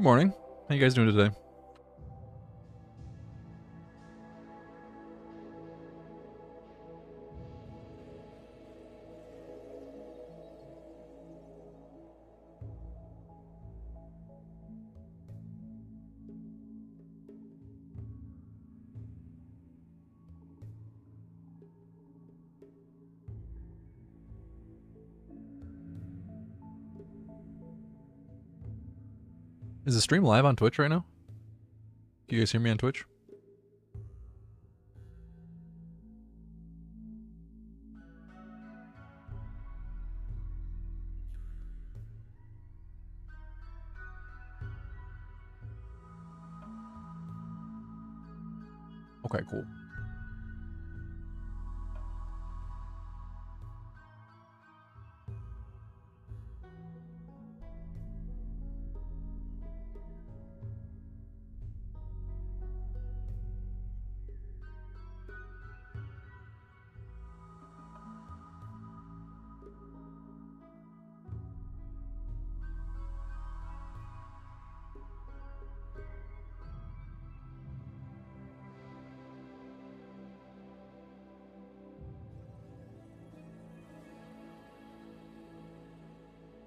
Good morning. How you guys doing today? Is the stream live on Twitch right now? Can you guys hear me on Twitch? Okay, cool.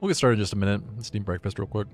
We'll get started in just a minute. Let's eat breakfast real quick.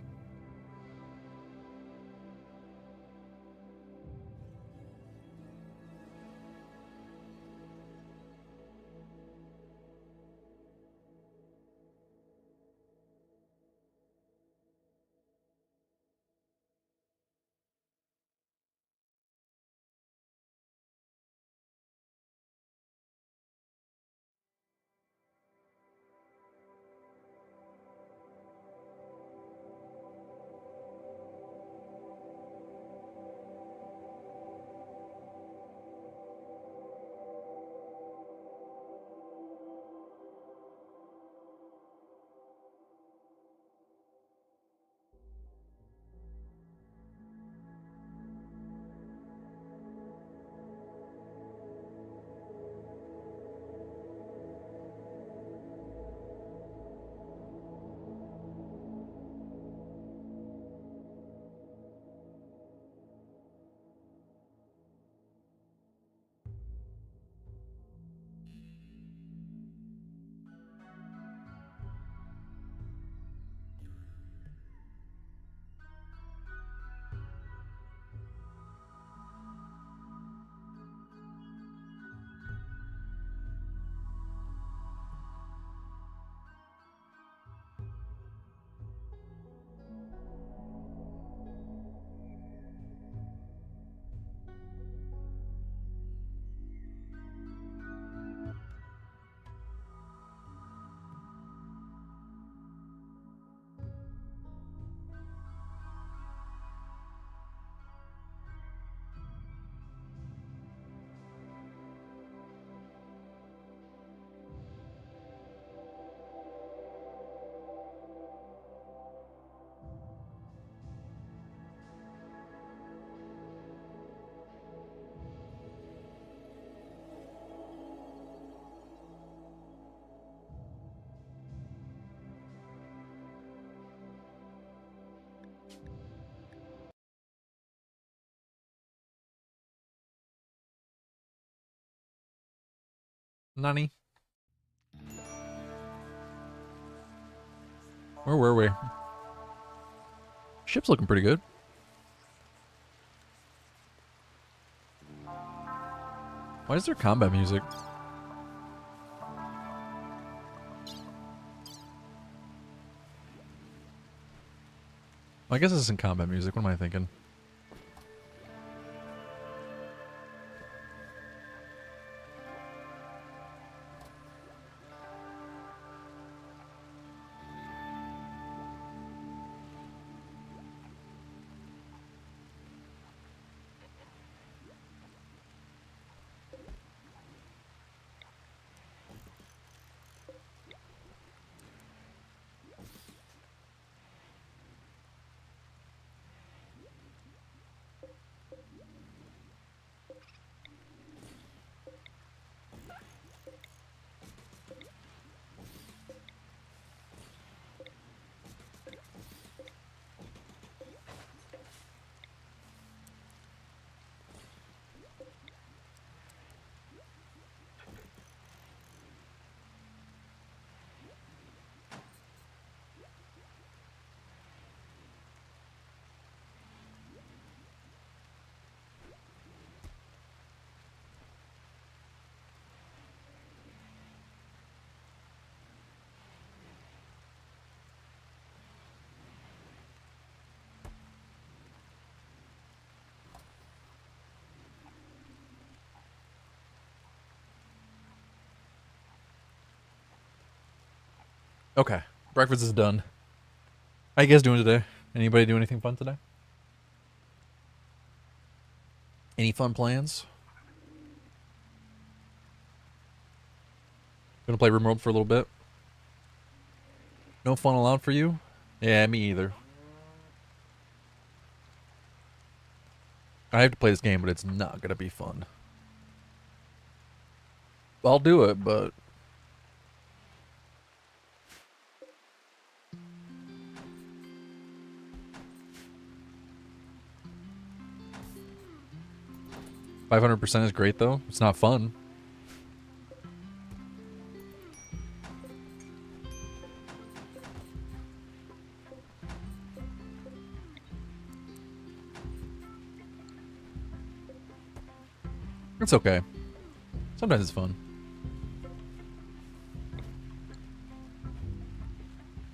Nani? Where were we? Ship's looking pretty good. Why is there combat music? I guess this isn't combat music. What am I thinking? Okay. Breakfast is done. How you guys doing today? Anybody do anything fun today? Any fun plans? Gonna play RimWorld for a little bit? No fun allowed for you? Yeah, me either. I have to play this game, but it's not gonna be fun. I'll do it, but... $500% is great, though. It's not fun. It's okay. Sometimes it's fun.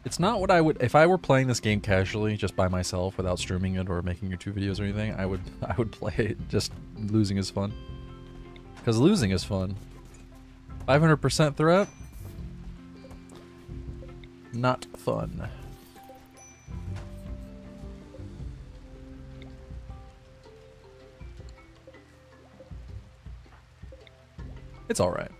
It's not what I would... If I were playing this game casually, just by myself, without streaming it or making YouTube videos or anything, I would play it. Just losing is fun. Because losing is fun. 500% threat? Not fun. It's alright.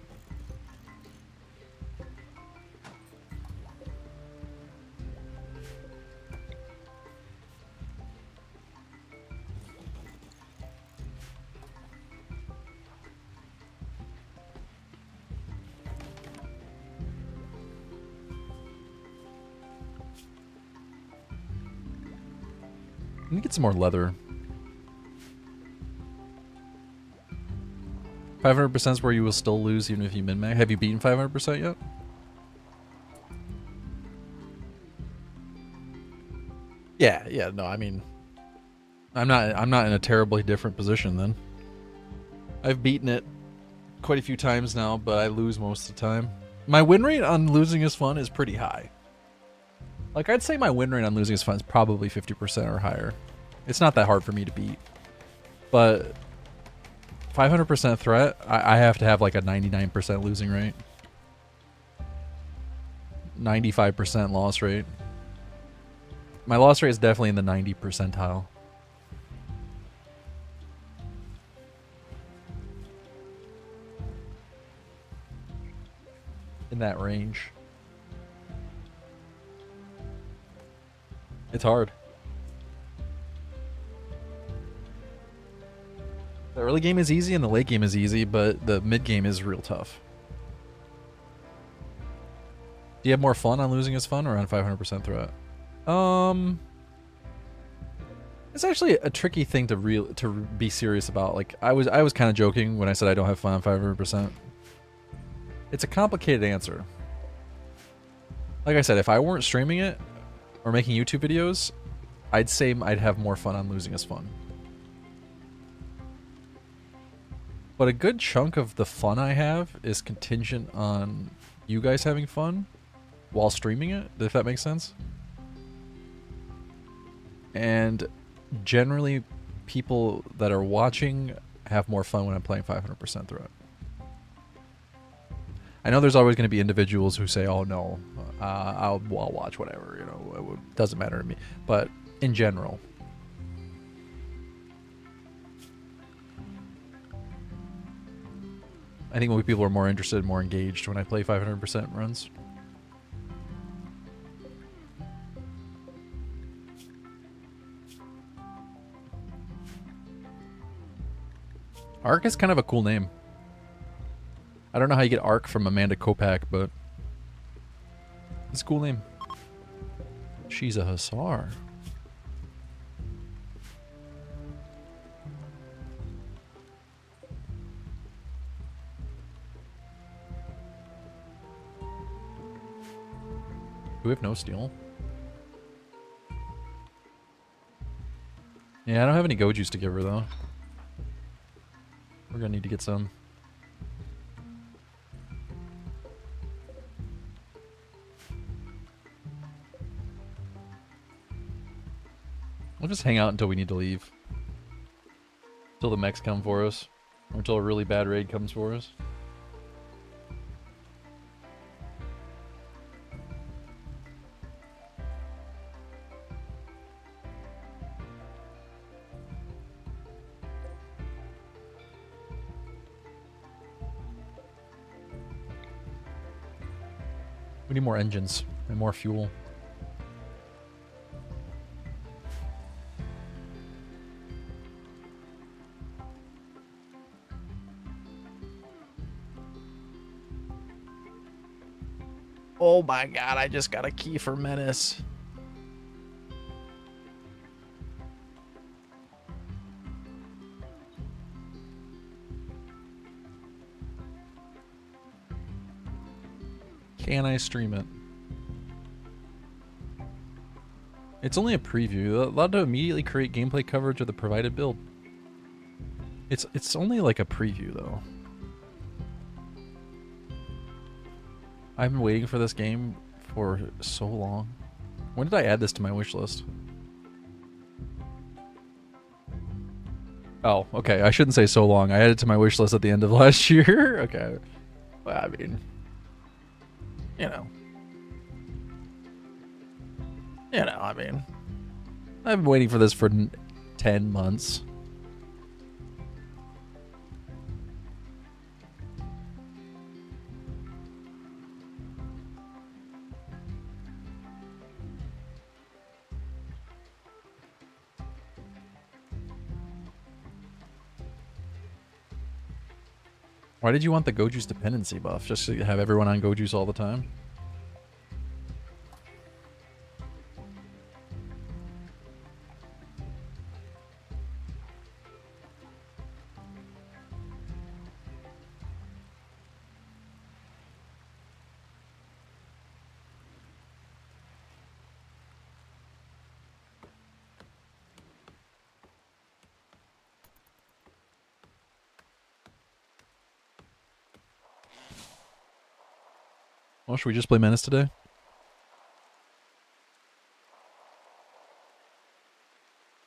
Let me get some more leather. 500% is where you will still lose even if you min-max. Have you beaten 500% yet? Yeah, no, I mean... I'm not in a terribly different position then. I've beaten it quite a few times now, but I lose most of the time. My win rate on losing is fun is pretty high. Like, I'd say my win rate on losing is fun is probably 50% or higher. It's not that hard for me to beat. But 500% threat, I have to have like a 99% losing rate. 95% loss rate. My loss rate is definitely in the 90 percentile. In that range. It's hard. The early game is easy and the late game is easy, but the mid game is real tough. Do you have more fun on losing is fun or on 500% threat? It's actually a tricky thing to be serious about. Like I was kind of joking when I said I don't have fun on 500%. It's a complicated answer. Like I said, if I weren't streaming it or making YouTube videos, I'd say I'd have more fun on losing is fun. But a good chunk of the fun I have is contingent on you guys having fun while streaming it, if that makes sense. And generally, people that are watching have more fun when I'm playing 500% threat. I know there's always going to be individuals who say, oh no, I'll watch whatever, you know, it doesn't matter to me. But in general... I think people are more interested, more engaged when I play 500% runs. Ark is kind of a cool name. I don't know how you get Ark from Amanda Kopak, but it's a cool name. She's a hussar. Do we have no steel? Yeah, I don't have any go juice to give her though. We're gonna need to get some. We'll just hang out until we need to leave. Until the mechs come for us. Or until a really bad raid comes for us. We need more engines and more fuel. Oh my god, I just got a key for Menace. Can I stream it? It's only a preview. Allowed to immediately create gameplay coverage of the provided build. It's only like a preview though. I've been waiting for this game for so long. When did I add this to my wish list? Oh, okay. I shouldn't say so long. I added it to my wish list at the end of last year. Okay. Well, I mean, you know. I mean, I've been waiting for this for 10 months. Why did you want the Goju's dependency buff? Just to have everyone on Goju's all the time? Well, should we just play Menace today?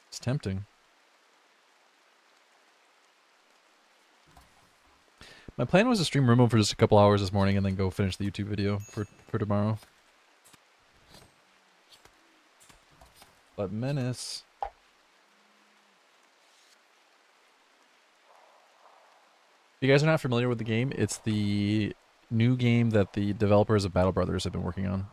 It's tempting. My plan was to stream RimWorld for just a couple hours this morning and then go finish the YouTube video for tomorrow. But Menace... If you guys are not familiar with the game, it's the new game that the developers of Battle Brothers have been working on.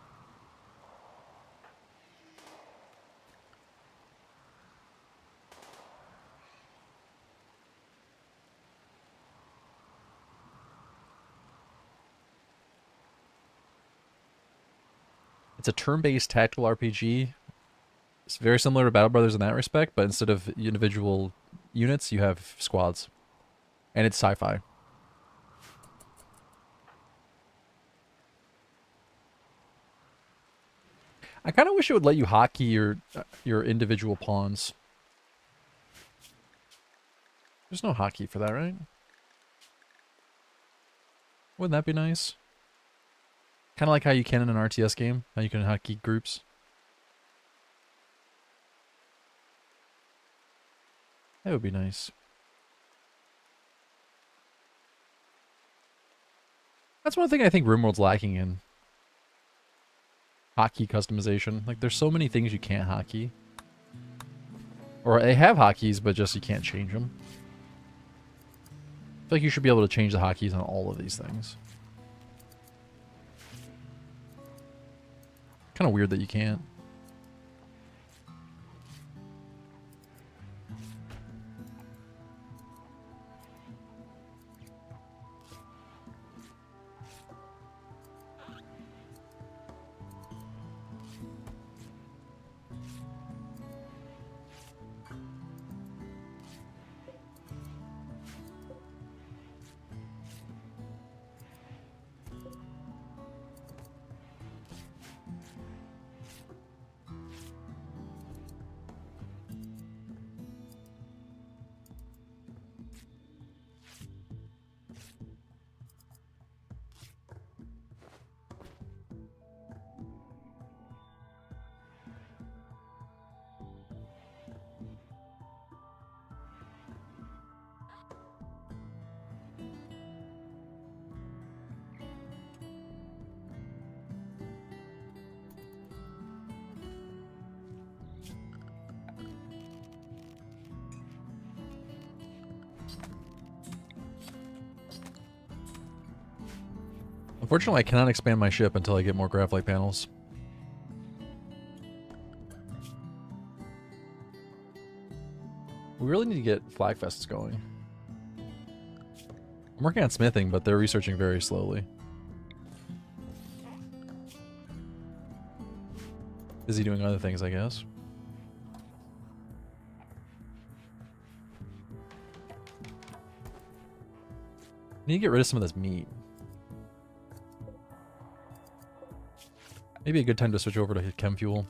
It's a turn-based tactical RPG. It's very similar to Battle Brothers in that respect, but instead of individual units, you have squads. And it's sci-fi. I kind of wish it would let you hotkey your individual pawns. There's no hotkey for that, right? Wouldn't that be nice? Kind of like how you can in an RTS game, how you can hotkey groups. That would be nice. That's one thing I think RimWorld's lacking in. Hotkey customization. Like, there's so many things you can't hotkey. Or they have hotkeys, but just you can't change them. I feel like you should be able to change the hotkeys on all of these things. Kind of weird that you can't. Unfortunately, I cannot expand my ship until I get more graphite panels. We really need to get flag fests going. I'm working on smithing, but they're researching very slowly. Busy doing other things, I guess. I need to get rid of some of this meat. Maybe a good time to switch over to chem fuel.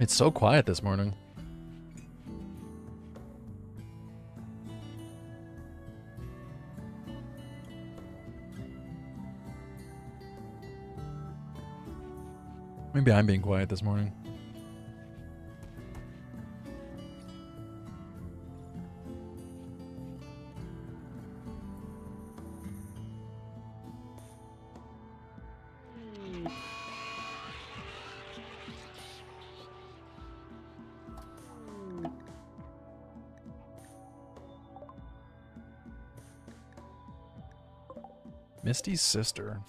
It's so quiet this morning. Maybe I'm being quiet this morning. Misty's sister.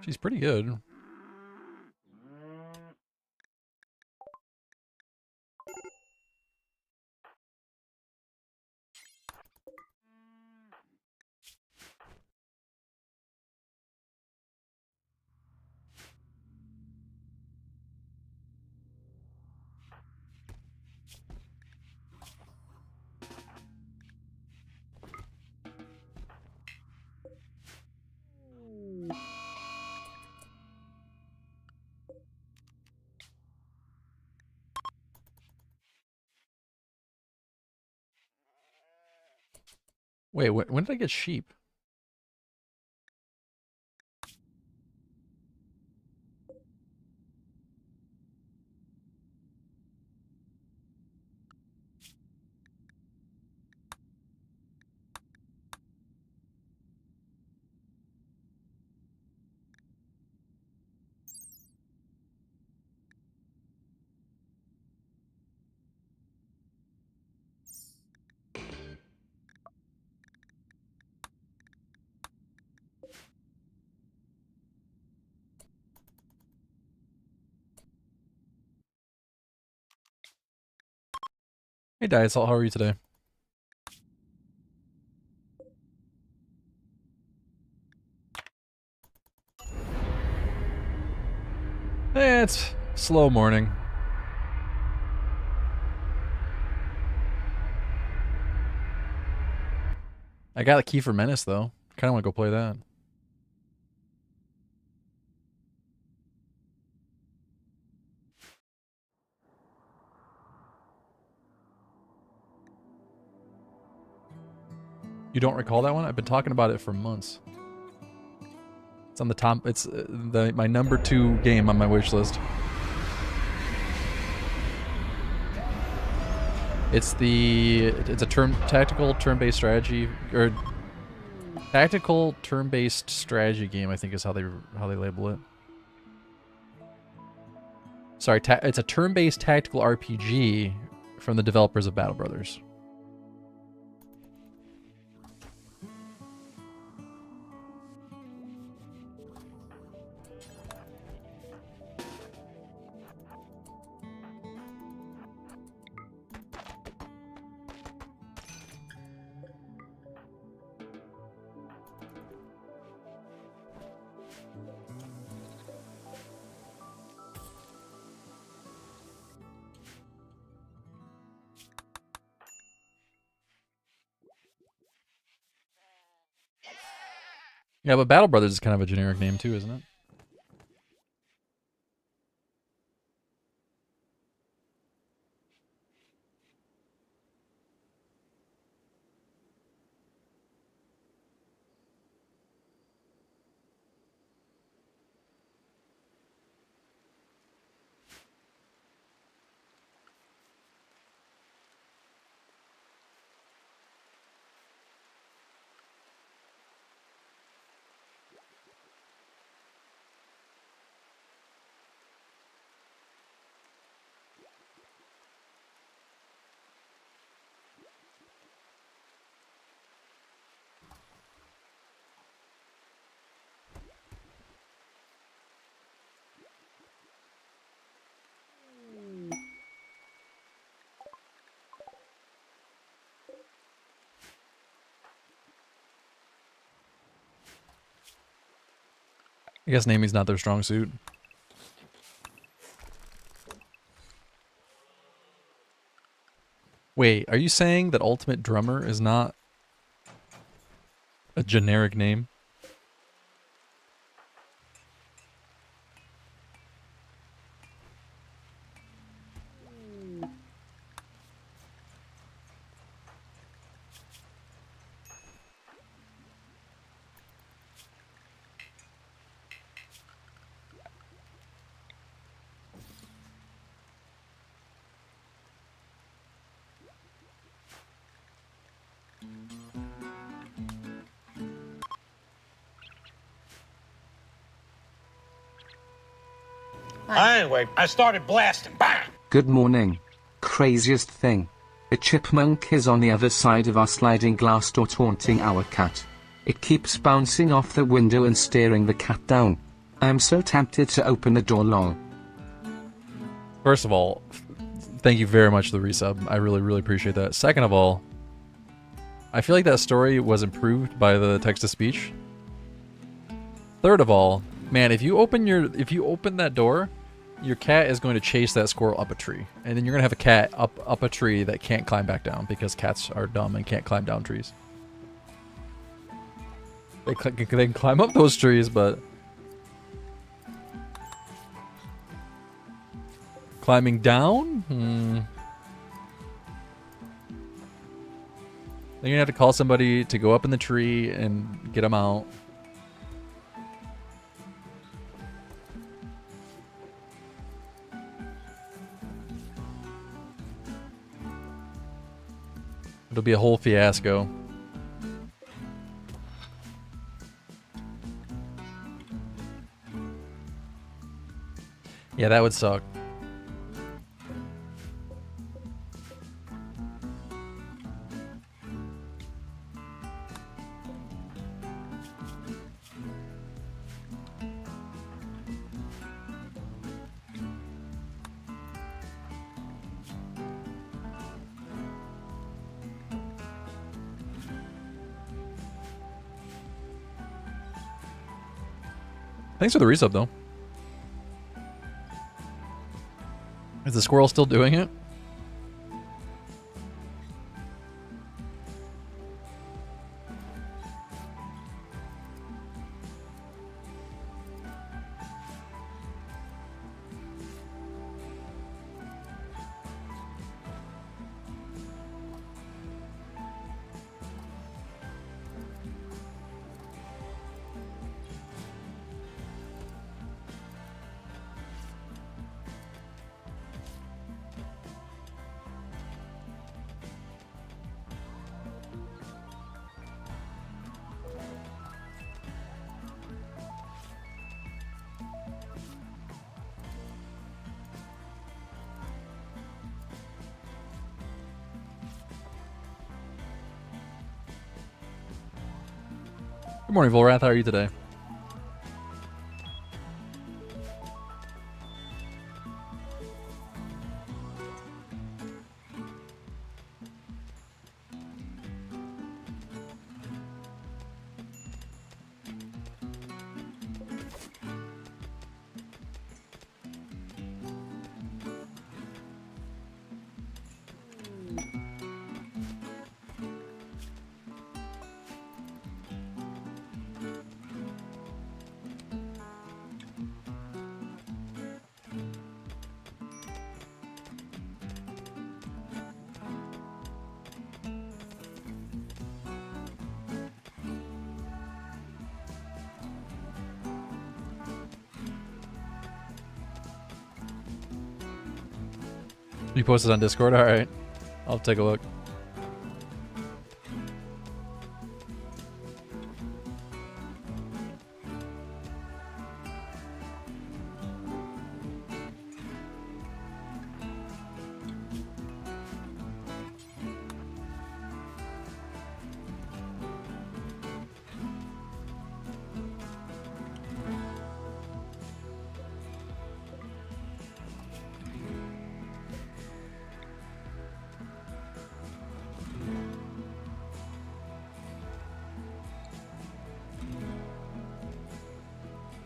She's pretty good. Wait, when did I get sheep? Hey, Diet Salt, how are you today? Eh, it's slow morning. I got a key for Menace, though. Kind of want to go play that. You don't recall that one? I've been talking about it for months. It's on the top. It's my number 2 game on my wish list. It's a tactical turn-based strategy, or tactical turn-based strategy game, I think is how they label it. Sorry, it's a turn-based tactical RPG from the developers of Battle Brothers. Yeah, but Battle Brothers is kind of a generic name too, isn't it? I guess naming's not their strong suit. Wait, are you saying that Ultimate Drummer is not a generic name? Anyway, I started blasting. Bang! Good morning. Craziest thing. A chipmunk is on the other side of our sliding glass door taunting our cat. It keeps bouncing off the window and staring the cat down. I'm so tempted to open the door, lol. First of all, thank you very much for the resub. I really, really appreciate that. Second of all, I feel like that story was improved by the text-to-speech. Third of all, man, if you open that door, your cat is going to chase that squirrel up a tree. And then you're going to have a cat up a tree that can't climb back down because cats are dumb and can't climb down trees. They can climb up those trees, but climbing down? Then you're going to have to call somebody to go up in the tree and get them out. It'll be a whole fiasco. Yeah, that would suck. Thanks for the resub, though. Is the squirrel still doing it? Good morning, Volrath. How are you today? You posted on Discord? Alright. I'll take a look.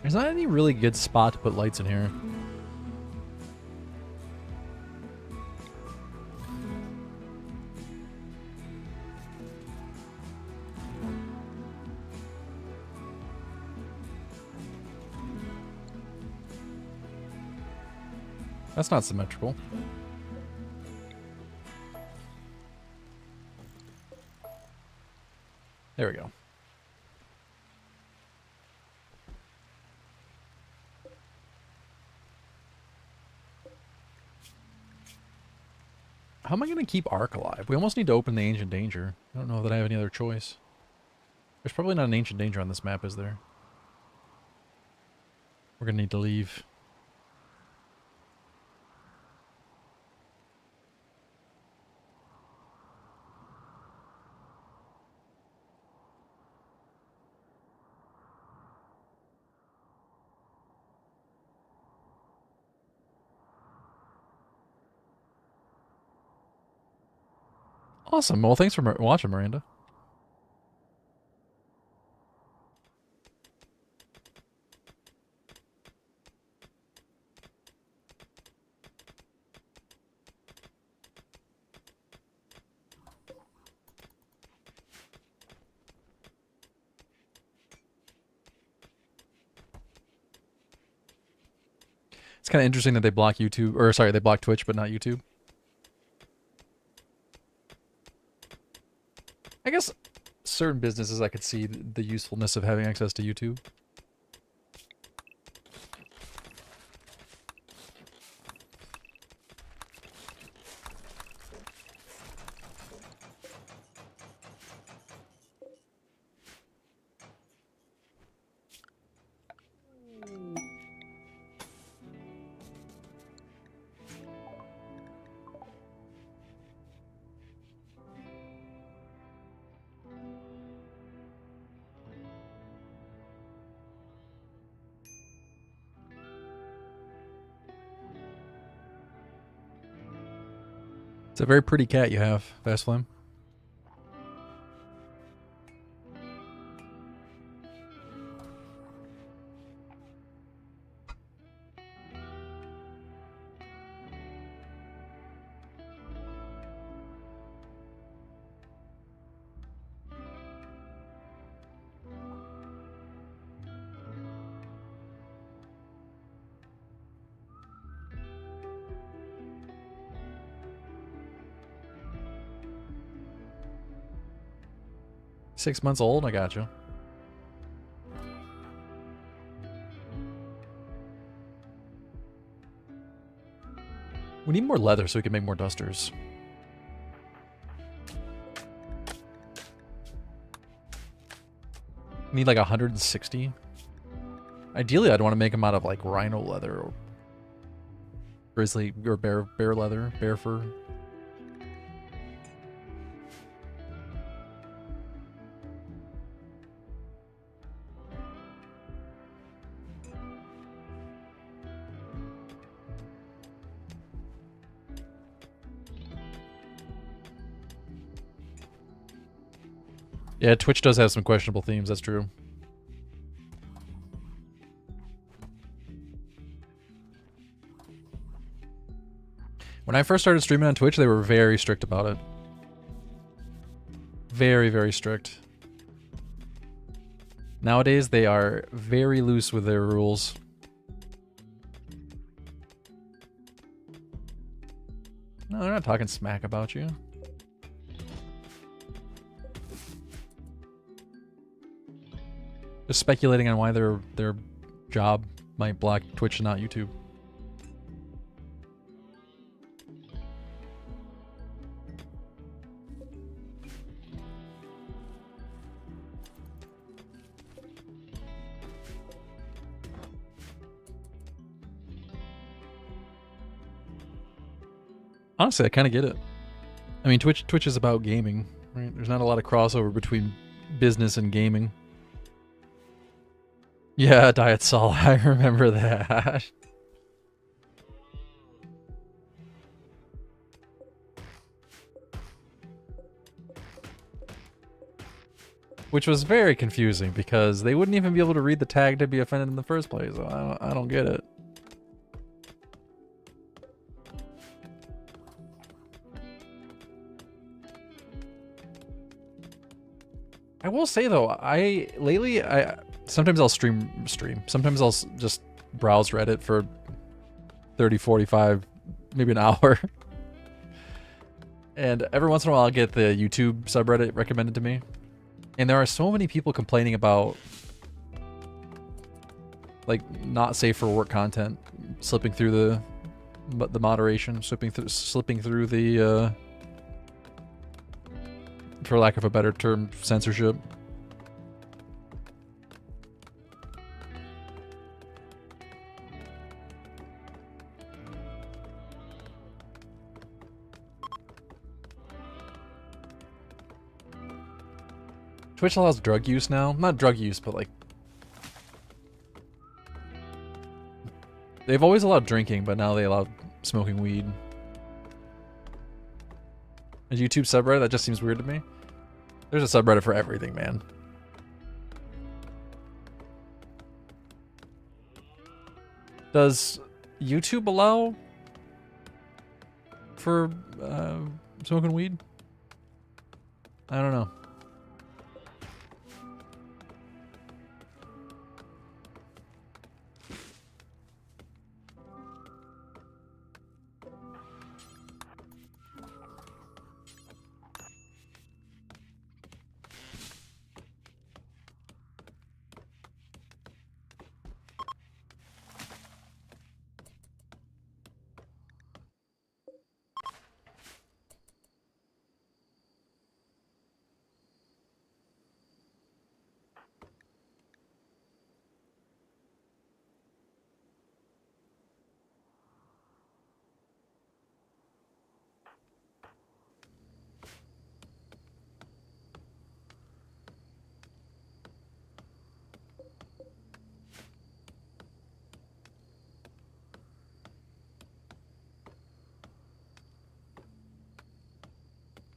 There's not any really good spot to put lights in here. That's not symmetrical. There we go. How am I going to keep Ark alive? We almost need to open the Ancient Danger. I don't know that I have any other choice. There's probably not an Ancient Danger on this map, is there? We're going to need to leave. Awesome. Well, thanks for watching, Miranda. It's kind of interesting that they block YouTube, or sorry, they block Twitch, but not YouTube. I guess certain businesses I could see the usefulness of having access to YouTube. It's a very pretty cat you have, Fast Flame. Six months old? I got you. We need more leather so we can make more dusters. We need like 160. Ideally, I'd want to make them out of like rhino leather or grizzly or bear leather, bear fur. Yeah, Twitch does have some questionable themes, that's true. When I first started streaming on Twitch, they were very strict about it. Very, very strict. Nowadays, they are very loose with their rules. No, they're not talking smack about you. Just speculating on why their job might block Twitch and not YouTube. Honestly, I kind of get it. I mean, Twitch is about gaming, right? There's not a lot of crossover between business and gaming. Yeah, Diet Sol, I remember that. Which was very confusing because they wouldn't even be able to read the tag to be offended in the first place. So I don't get it. I will say though, lately sometimes I'll stream. Sometimes I'll just browse Reddit for 30, 45, maybe an hour. And every once in a while I'll get the YouTube subreddit recommended to me. And there are so many people complaining about like not safe for work content slipping through the moderation, slipping through the for lack of a better term, censorship. Twitch allows drug use now. Not drug use, but like... They've always allowed drinking, but now they allow smoking weed. A YouTube subreddit? That just seems weird to me. There's a subreddit for everything, man. Does YouTube allow for smoking weed? I don't know.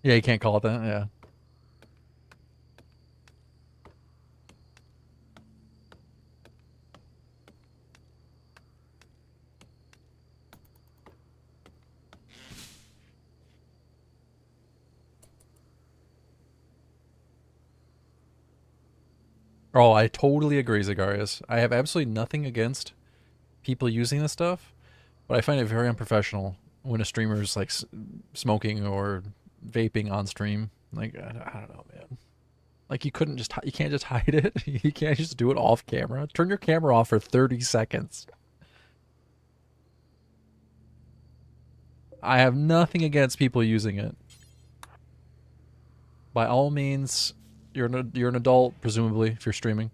Yeah, you can't call it that, yeah. Oh, I totally agree, Zagarius. I have absolutely nothing against people using this stuff, but I find it very unprofessional when a streamer is like smoking or vaping on stream. Like, I don't know, man. Like, you can't just hide it. You can't just do it off camera. Turn your camera off for 30 seconds. I have nothing against people using it. By all means, you're an adult, presumably, if you're streaming.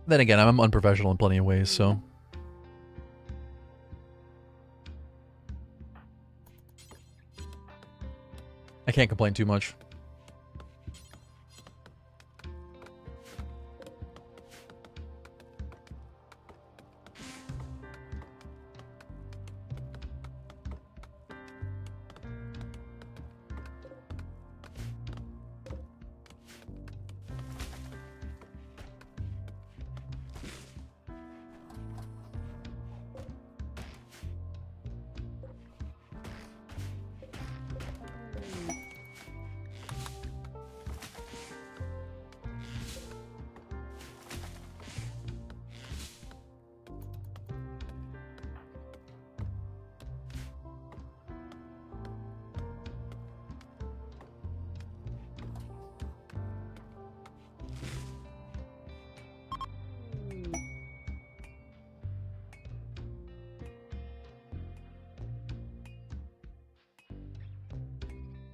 Then again, I'm unprofessional in plenty of ways, so. I can't complain too much.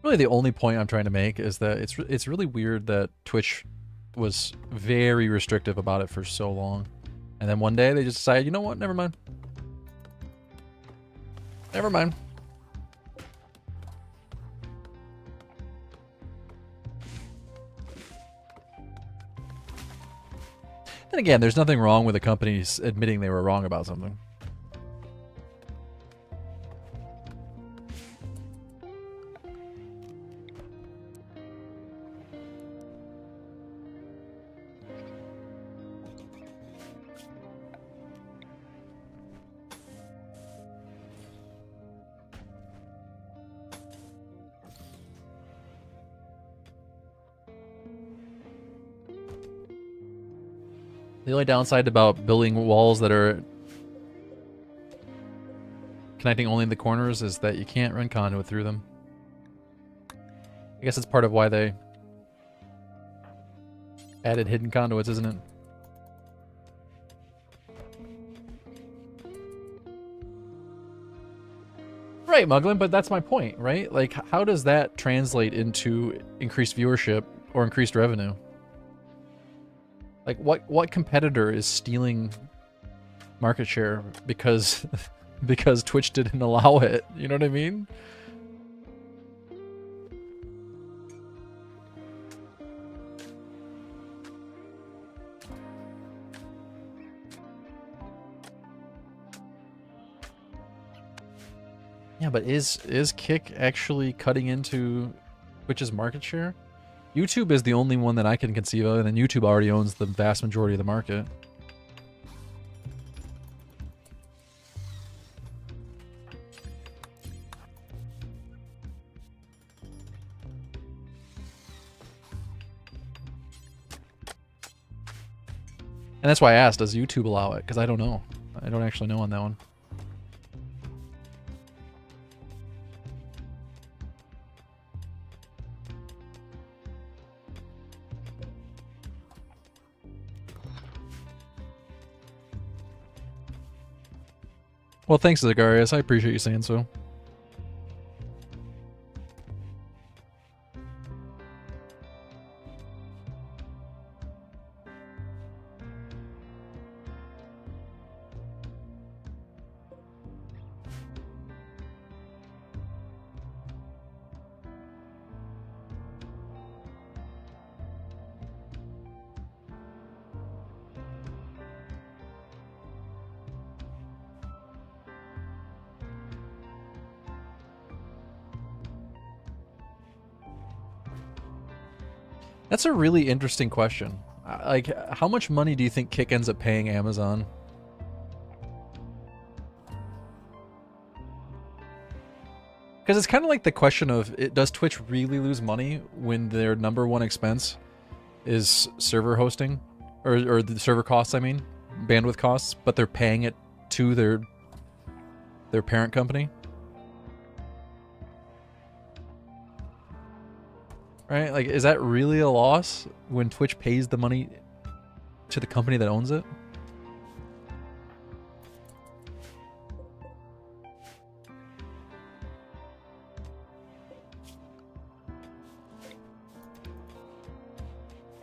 Really, the only point I'm trying to make is that it's really weird that Twitch was very restrictive about it for so long, and then one day they just decided, you know what, never mind. Never mind. Then again, there's nothing wrong with the companies admitting they were wrong about something. The only downside about building walls that are connecting only the corners is that you can't run conduit through them. I guess it's part of why they added hidden conduits, isn't it? Right, Muglin, but that's my point, right? Like, how does that translate into increased viewership or increased revenue? Like, what competitor is stealing market share because because Twitch didn't allow it? You know what I mean? Yeah, but is Kick actually cutting into Twitch's market share? YouTube is the only one that I can conceive of, and then YouTube already owns the vast majority of the market. And that's why I asked, does YouTube allow it? Because I don't know. I don't actually know on that one. Well, thanks, Zagarius. I appreciate you saying so. That's a really interesting question. Like, how much money do you think Kick ends up paying Amazon? Because it's kind of like the question of, does Twitch really lose money when their number one expense is server hosting? Or the server costs, I mean. Bandwidth costs, but they're paying it to their parent company? Right? Like, is that really a loss when Twitch pays the money to the company that owns it?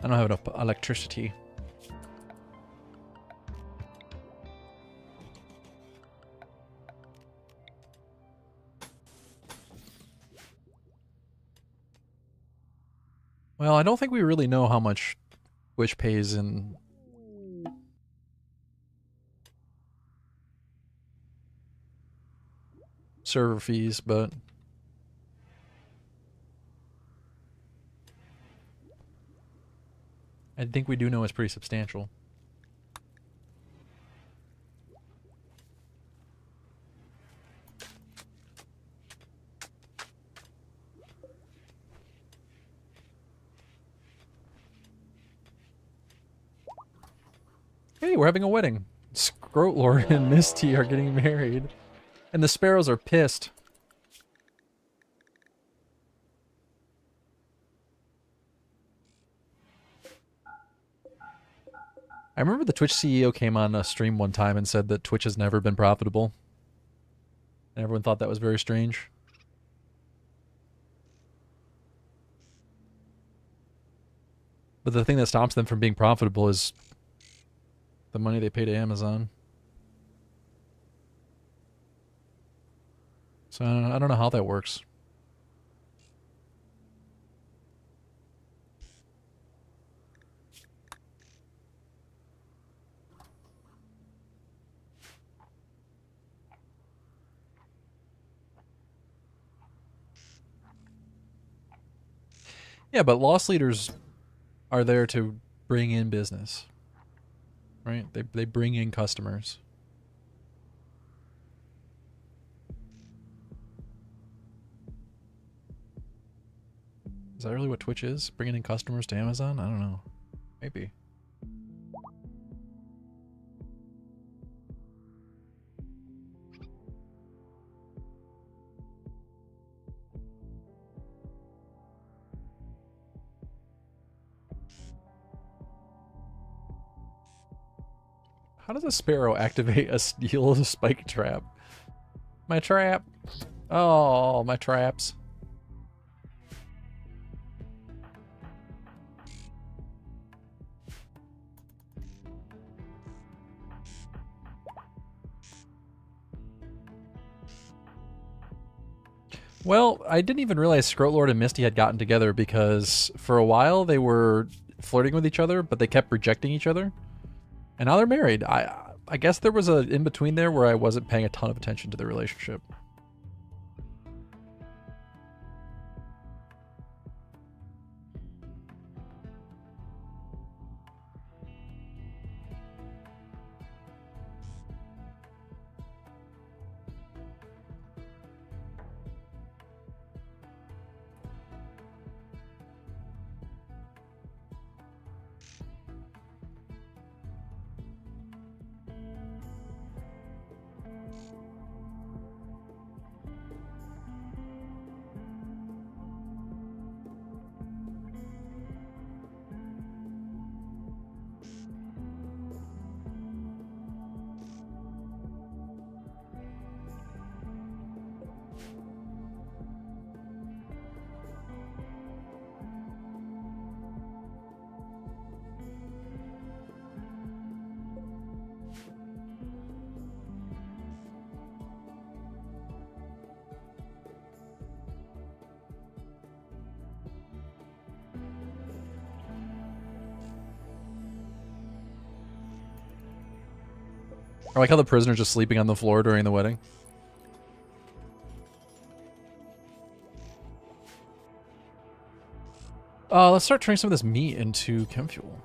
I don't have enough electricity. Well, I don't think we really know how much Twitch pays in server fees, but I think we do know it's pretty substantial. Hey, we're having a wedding. Scrotlord and Misty are getting married. And the sparrows are pissed. I remember the Twitch CEO came on a stream one time and said that Twitch has never been profitable. And everyone thought that was very strange. But the thing that stops them from being profitable is the money they pay to Amazon. So I don't know how that works. Yeah, but loss leaders are there to bring in business, right? They bring in customers. Is that really what Twitch is? Bringing in customers to Amazon? I don't know. Maybe. How does a sparrow activate a steel spike trap? My trap. Oh, my traps. Well, I didn't even realize Scrotlord and Misty had gotten together because for a while they were flirting with each other, but they kept rejecting each other. And now they're married. I guess there was a in-between there where I wasn't paying a ton of attention to their relationship. I like how the prisoner's just sleeping on the floor during the wedding. Let's start turning some of this meat into chem fuel.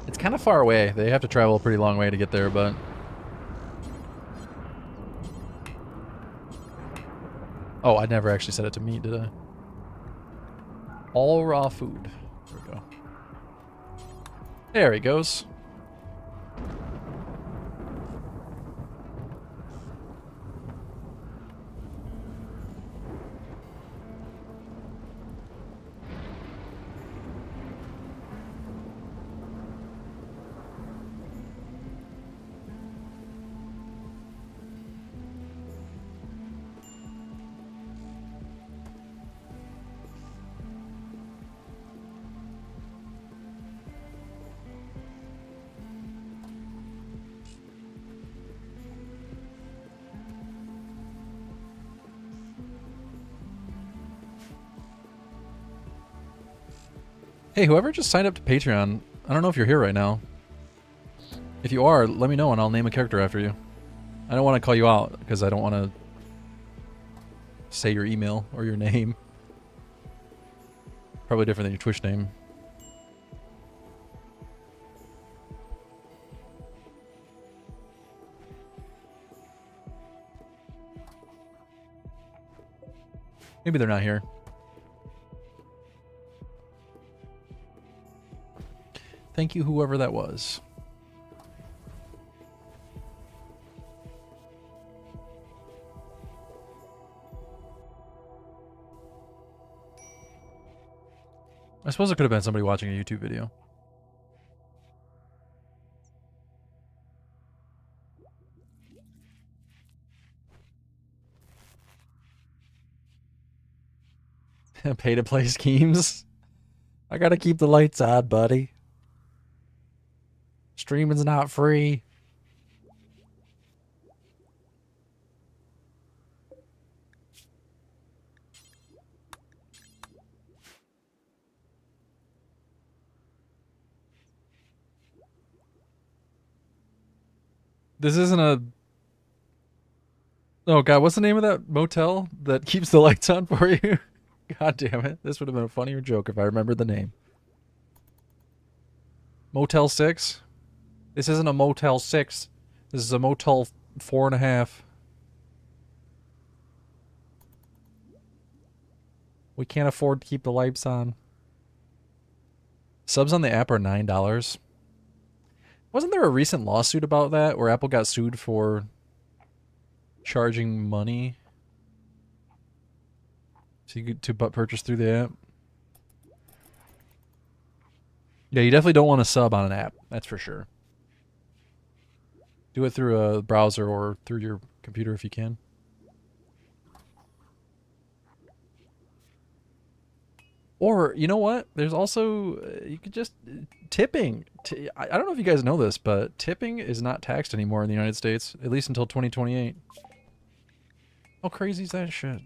It's kind of far away. They have to travel a pretty long way to get there, but... Oh, I never actually set it to meat, did I? All raw food. There we go. There he goes. Hey, whoever just signed up to Patreon, I don't know if you're here right now. If you are, let me know and I'll name a character after you. I don't want to call you out because I don't want to say your email or your name. Probably different than your Twitch name. Maybe they're not here. Thank you, whoever that was. I suppose it could have been somebody watching a YouTube video. Pay to play schemes. I gotta keep the lights on, buddy. Streaming's not free. This isn't a... Oh god, what's the name of that motel that keeps the lights on for you? God damn it. This would have been a funnier joke if I remembered the name. Motel 6? This isn't a Motel 6. This is a Motel 4.5. We can't afford to keep the lights on. Subs on the app are $9. Wasn't there a recent lawsuit about that where Apple got sued for charging money to purchase through the app? Yeah, you definitely don't want to sub on an app. That's for sure. Do it through a browser or through your computer if you can. Or, you know what? There's also, you could just, tipping. I don't know if you guys know this, but tipping is not taxed anymore in the United States, at least until 2028. How crazy is that shit?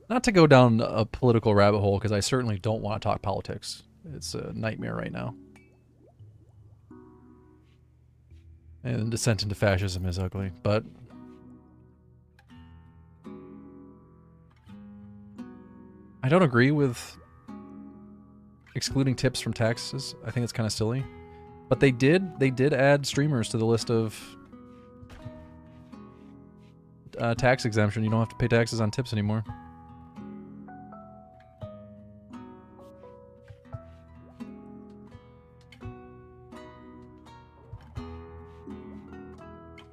Not to go down a political rabbit hole, because I certainly don't want to talk politics. It's a nightmare right now. And descent into fascism is ugly, but... I don't agree with excluding tips from taxes. I think it's kind of silly. But they did add streamers to the list of tax exemption. You don't have to pay taxes on tips anymore.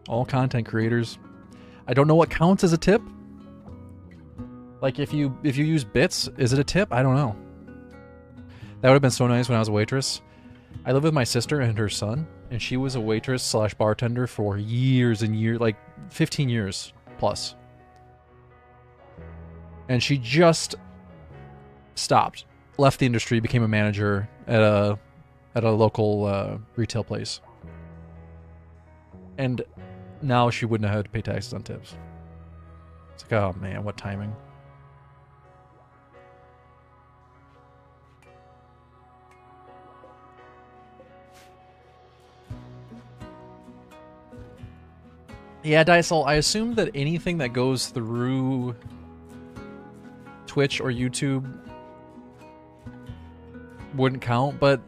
All content creators. I don't know what counts as a tip. Like if you use bits, is it a tip? I don't know. That would have been so nice when I was a waitress. I live with my sister and her son, and she was a waitress slash bartender for years and years, like 15 years plus. And she just stopped, left the industry, became a manager at a local retail place. And now she wouldn't have had to pay taxes on tips. It's like, oh man, what timing. Yeah, Dysol, I assume that anything that goes through Twitch or YouTube wouldn't count, but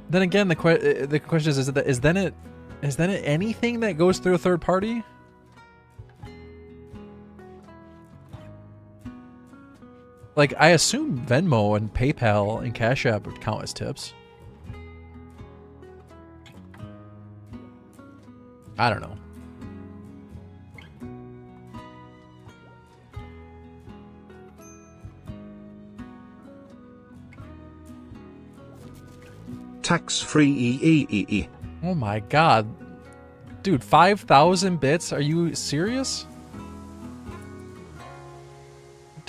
then again, the question is then it anything that goes through a third party? Like, I assume Venmo and PayPal and Cash App would count as tips. I don't know. Tax-free. Oh my god. Dude, 5,000 bits? Are you serious?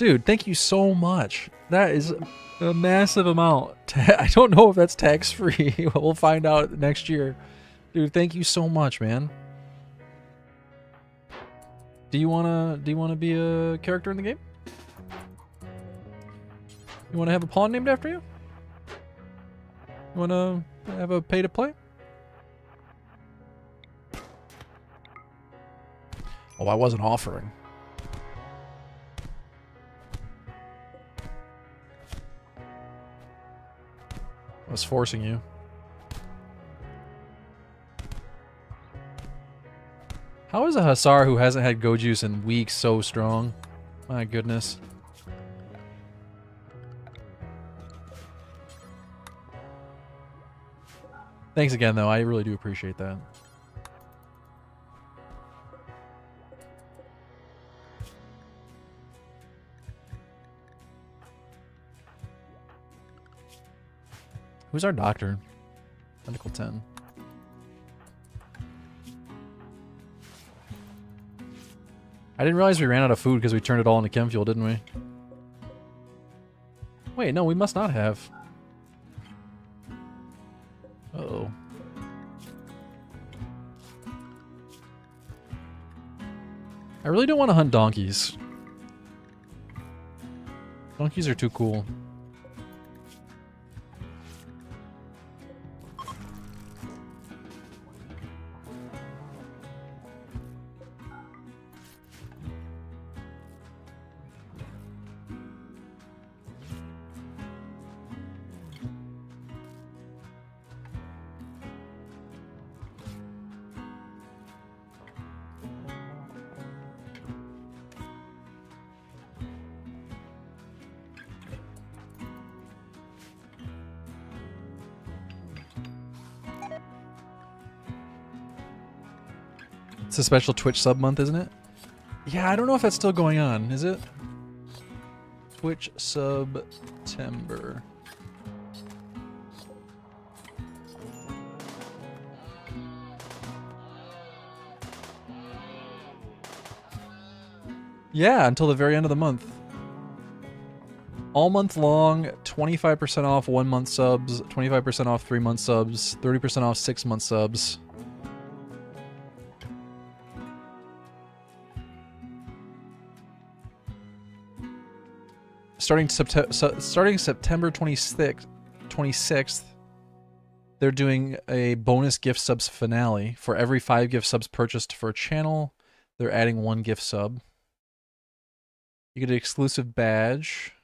Dude, thank you so much. That is a massive amount. I don't know if that's tax-free. We'll find out next year. Dude, thank you so much, man. Do you wanna be a character in the game? You wanna have a pawn named after you? You wanna have a pay to play? Oh, I wasn't offering. I was forcing you. How is a Hussar who hasn't had Go Juice in weeks so strong? My goodness. Thanks again, though. I really do appreciate that. Who's our doctor? Medical 10. I didn't realize we ran out of food because we turned it all into chem fuel, didn't we? Wait, no, we must not have. Uh-oh. I really don't want to hunt donkeys. Donkeys are too cool. It's a special Twitch sub month, isn't it? Yeah, I don't know if that's still going on. Is it? Twitch September. Yeah, until the very end of the month. All month long, 25% off 1 month subs, 25% off 3 month subs, 30% off 6 month subs. Starting September 26th, they're doing a bonus gift subs finale. For every 5 gift subs purchased for a channel, they're adding 1 gift sub. You get an exclusive badge.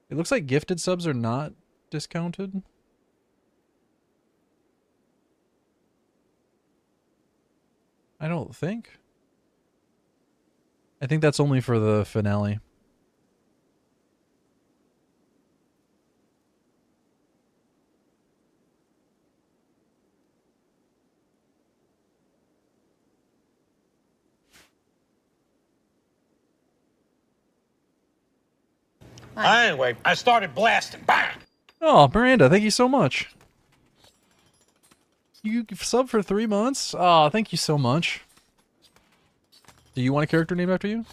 It looks like gifted subs are not discounted. I don't think. I think that's only for the finale. Anyway, I started blasting. Bang! Oh, Miranda, thank you so much. You sub for 3 months? Oh, thank you so much. Do you want a character named after you?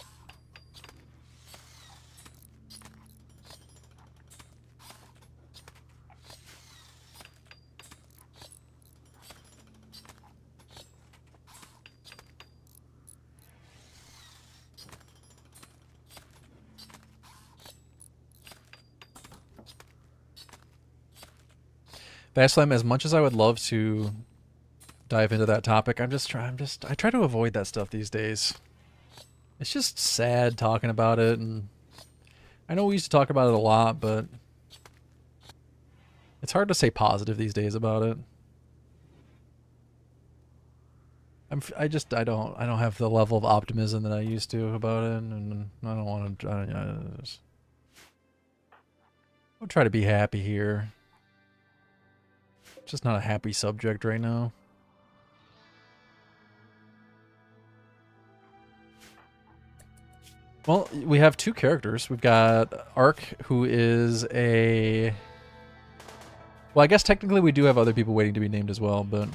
Vaslam, as much as I would love to dive into that topic, I try to avoid that stuff these days. It's just sad talking about it, and I know we used to talk about it a lot, but it's hard to stay positive these days about it. I don't have the level of optimism that I used to about it, and I don't want to. I'll try to be happy here. It's just not a happy subject right now. Well, we have two characters. We've got Ark, who is a... Well, I guess technically we do have other people waiting to be named as well, but...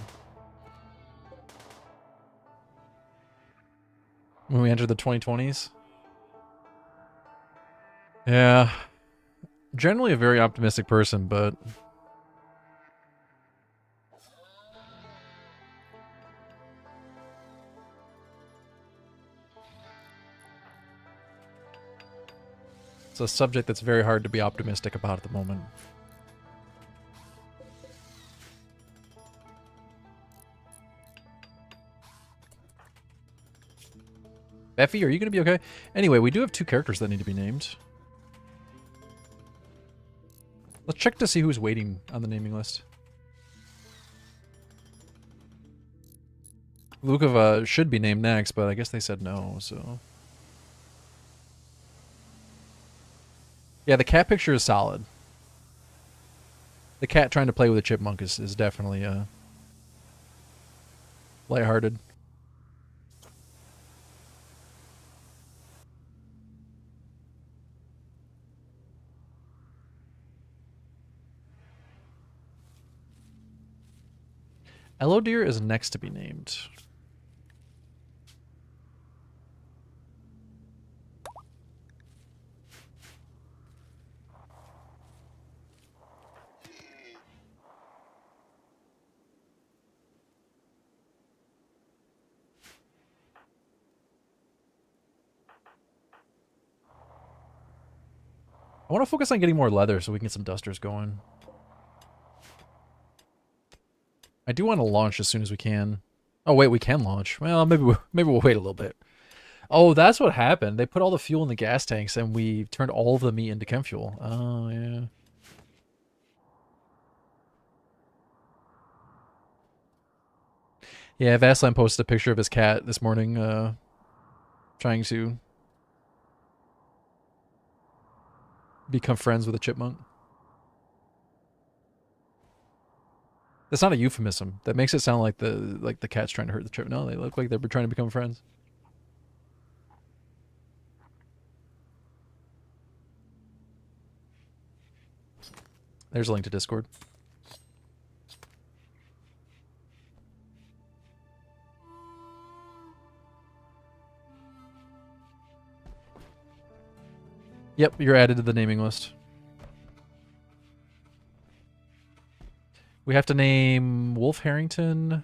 When we enter the 2020s? Yeah. Generally a very optimistic person, but... It's a subject that's very hard to be optimistic about at the moment. Effie, are you going to be okay? Anyway, we do have two characters that need to be named. Let's check to see who's waiting on the naming list. Lukova should be named next, but I guess they said no, so... Yeah, the cat picture is solid. The cat trying to play with a chipmunk is definitely lighthearted. Elodeer is next to be named. I want to focus on getting more leather so we can get some dusters going. I do want to launch as soon as we can. Oh wait, we can launch. Well, maybe we'll wait a little bit. Oh, that's what happened. They put all the fuel in the gas tanks and we turned all of the meat into chem fuel. Oh, yeah. Yeah, Vasline posted a picture of his cat this morning, trying to become friends with a chipmunk. That's not a euphemism. That makes it sound like the cat's trying to hurt the chipmunk. No, they look like they're trying to become friends. There's a link to Discord. Yep, you're added to the naming list. We have to name Wolf Harrington.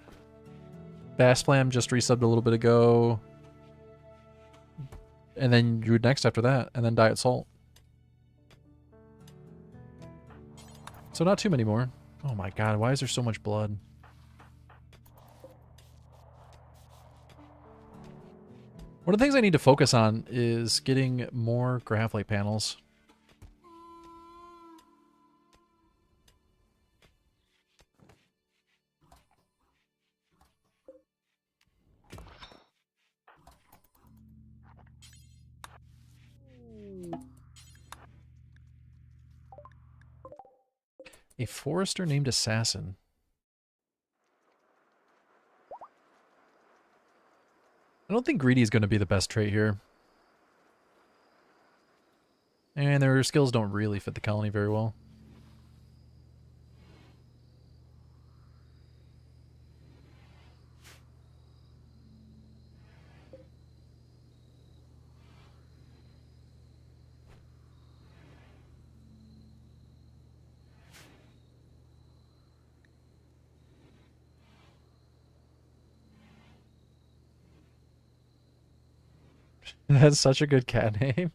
Bassflam just resubbed a little bit ago. And then you're next after that. And then Diet Salt. So not too many more. Oh my god, why is there so much blood? One of the things I need to focus on is getting more graphite panels. A forester named Assassin. I don't think greedy is going to be the best trait here. And their skills don't really fit the colony very well. That's such a good cat name.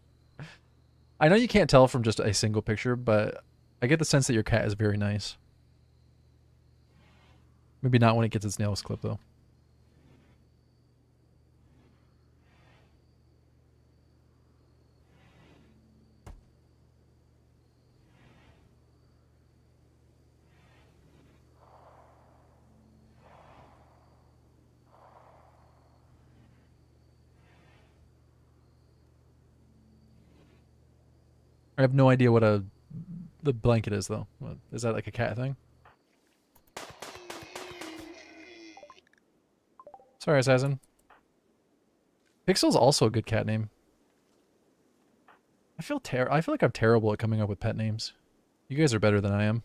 I know you can't tell from just a single picture, but I get the sense that your cat is very nice. Maybe not when it gets its nails clipped, though. I have no idea what the blanket is, though. What, is that like a cat thing? Sorry, Assassin. Pixel's also a good cat name. I feel like I'm terrible at coming up with pet names. You guys are better than I am.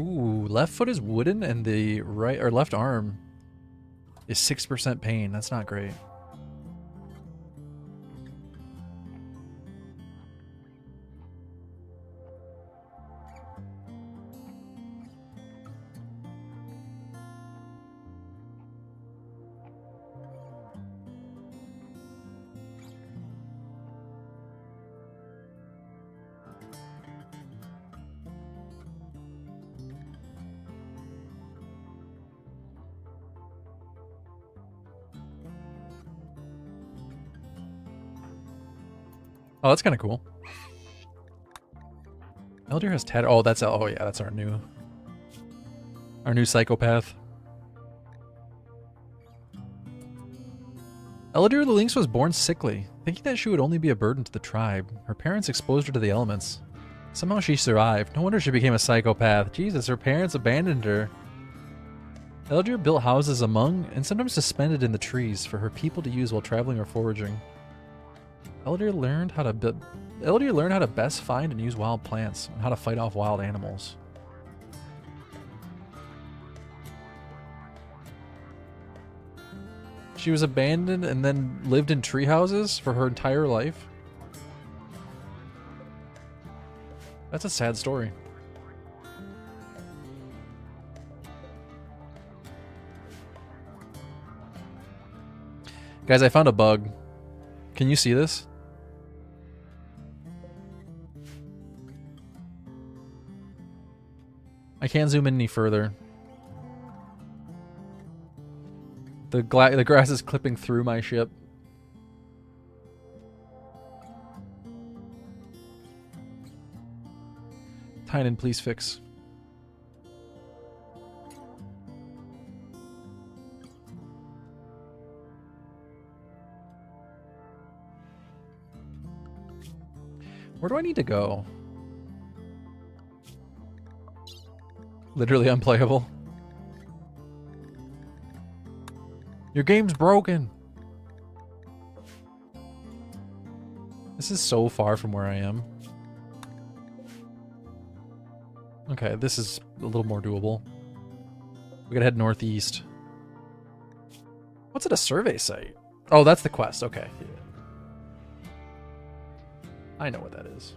Ooh, left foot is wooden and the right or left arm is 6% pain. That's not great. Oh, that's kind of cool. Elder has tatter. Oh, that's oh yeah, that's our new psychopath. Elder the Lynx was born sickly, thinking that she would only be a burden to the tribe. Her parents exposed her to the elements. Somehow she survived. No wonder she became a psychopath. Jesus, her parents abandoned her. Elder built houses among and sometimes suspended in the trees for her people to use while traveling or foraging. Elder learned how to best find and use wild plants and how to fight off wild animals. She was abandoned and then lived in tree houses for her entire life. That's a sad story. Guys, I found a bug. Can you see this? I can't zoom in any further. The grass is clipping through my ship. Tynan, please fix. Where do I need to go? Literally unplayable. Your game's broken. This is so far from where I am. Okay, this is a little more doable. We gotta head northeast. What's at a survey site? Oh, that's the quest. Okay. Yeah. I know what that is.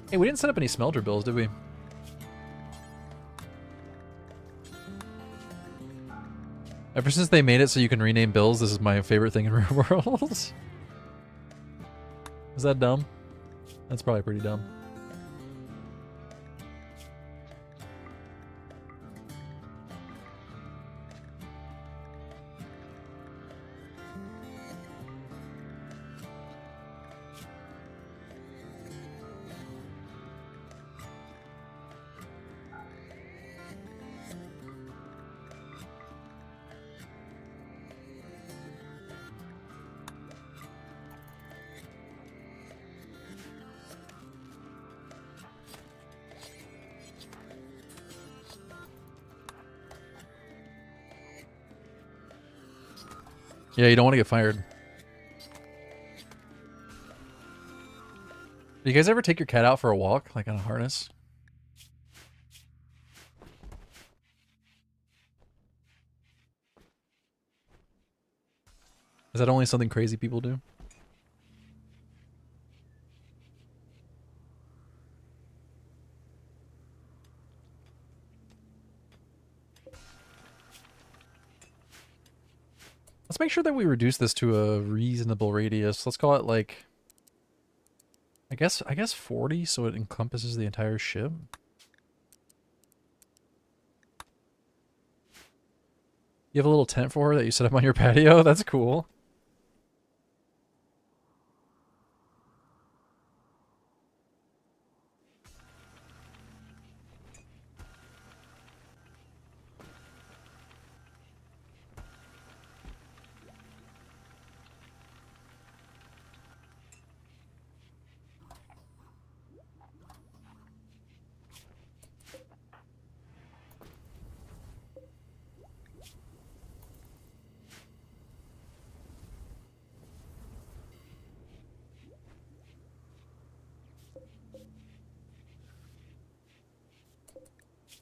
Hey, we didn't set up any smelter bills, did we? Ever since they made it so you can rename bills, this is my favorite thing in RimWorld. Is that dumb? That's probably pretty dumb. Yeah, you don't want to get fired. Do you guys ever take your cat out for a walk, like on a harness? Is that only something crazy people do? Let's make sure that we reduce this to a reasonable radius. Let's call it like, I guess 40, so it encompasses the entire ship. You have a little tent for her that you set up on your patio? That's cool.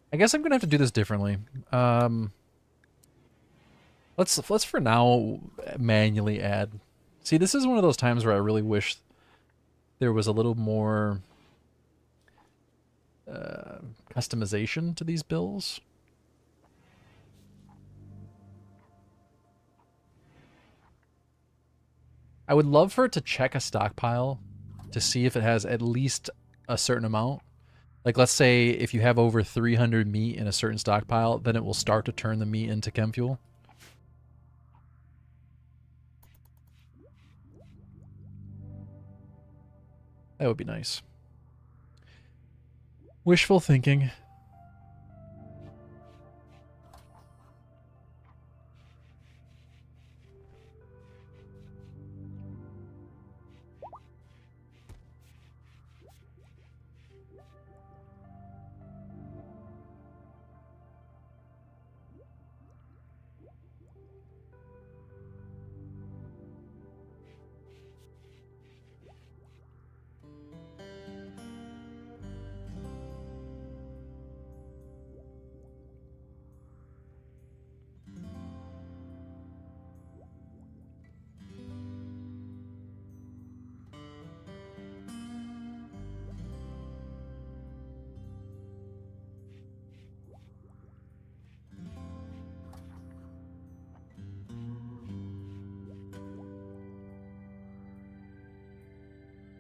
I guess I'm gonna have to do this differently. Let's for now manually add. See, this is one of those times where I really wish there was a little more customization to these bills. I would love for it to check a stockpile to see if it has at least a certain amount. Like, let's say if you have over 300 meat in a certain stockpile, then it will start to turn the meat into chem fuel. That would be nice. Wishful thinking.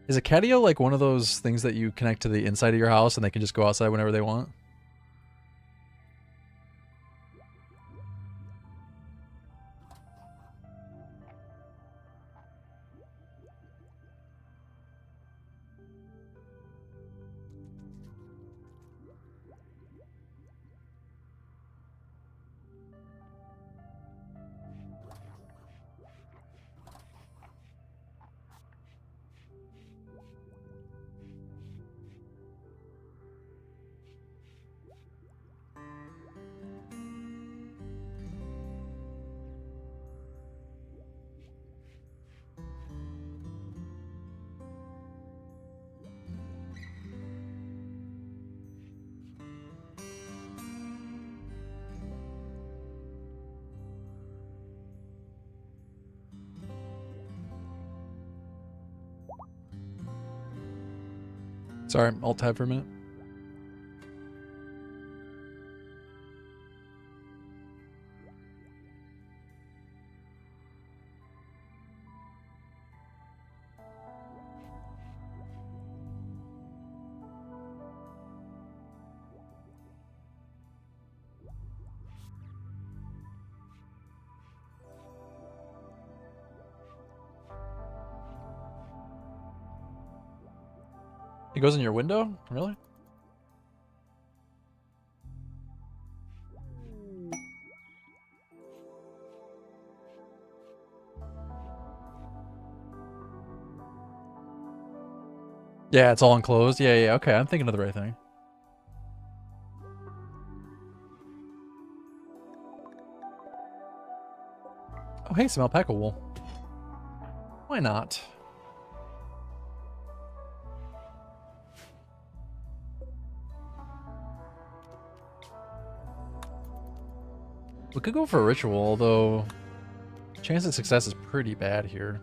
Is a catio like one of those things that you connect to the inside of your house and they can just go outside whenever they want? Sorry, alt tab for a minute. It goes in your window? Really? Yeah, it's all enclosed. Yeah, yeah, okay, I'm thinking of the right thing. Oh, hey, some alpaca wool. Why not? We could go for a ritual, although chance of success is pretty bad here.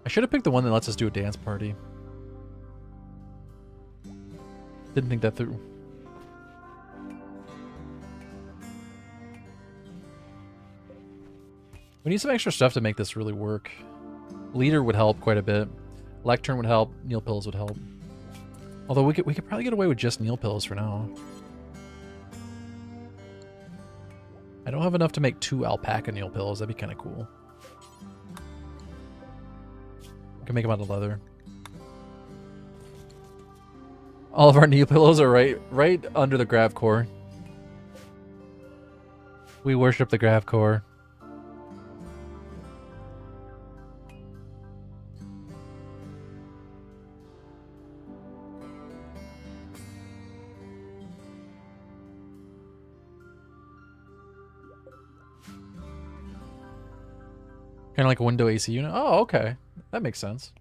I should have picked the one that lets us do a dance party. Didn't think that through. We need some extra stuff to make this really work. Leader would help quite a bit. Lectern would help. Kneel pillows would help. Although we could probably get away with just kneel pillows for now. I don't have enough to make 2 alpaca nail pillows. That'd be kind of cool. I can make them out of leather. All of our nail pillows are right under the grav core. We worship the grav core. Kind of like a window AC unit. Oh, okay. That makes sense.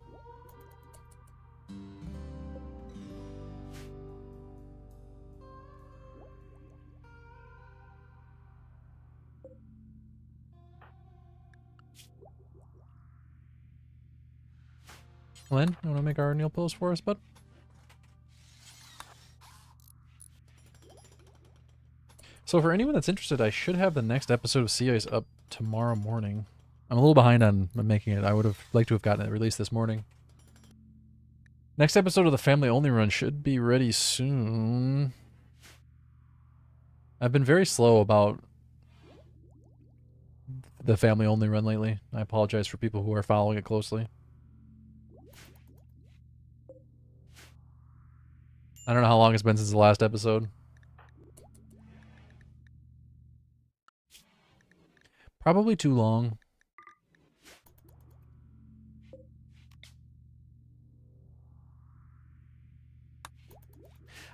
Lynn, you want to make our nail pillows for us, bud? So for anyone that's interested, I should have the next episode of Sea Ice up tomorrow morning. I'm a little behind on making it. I would have liked to have gotten it released this morning. Next episode of the Family Only Run should be ready soon. I've been very slow about the Family Only Run lately. I apologize for people who are following it closely. I don't know how long it's been since the last episode. Probably too long.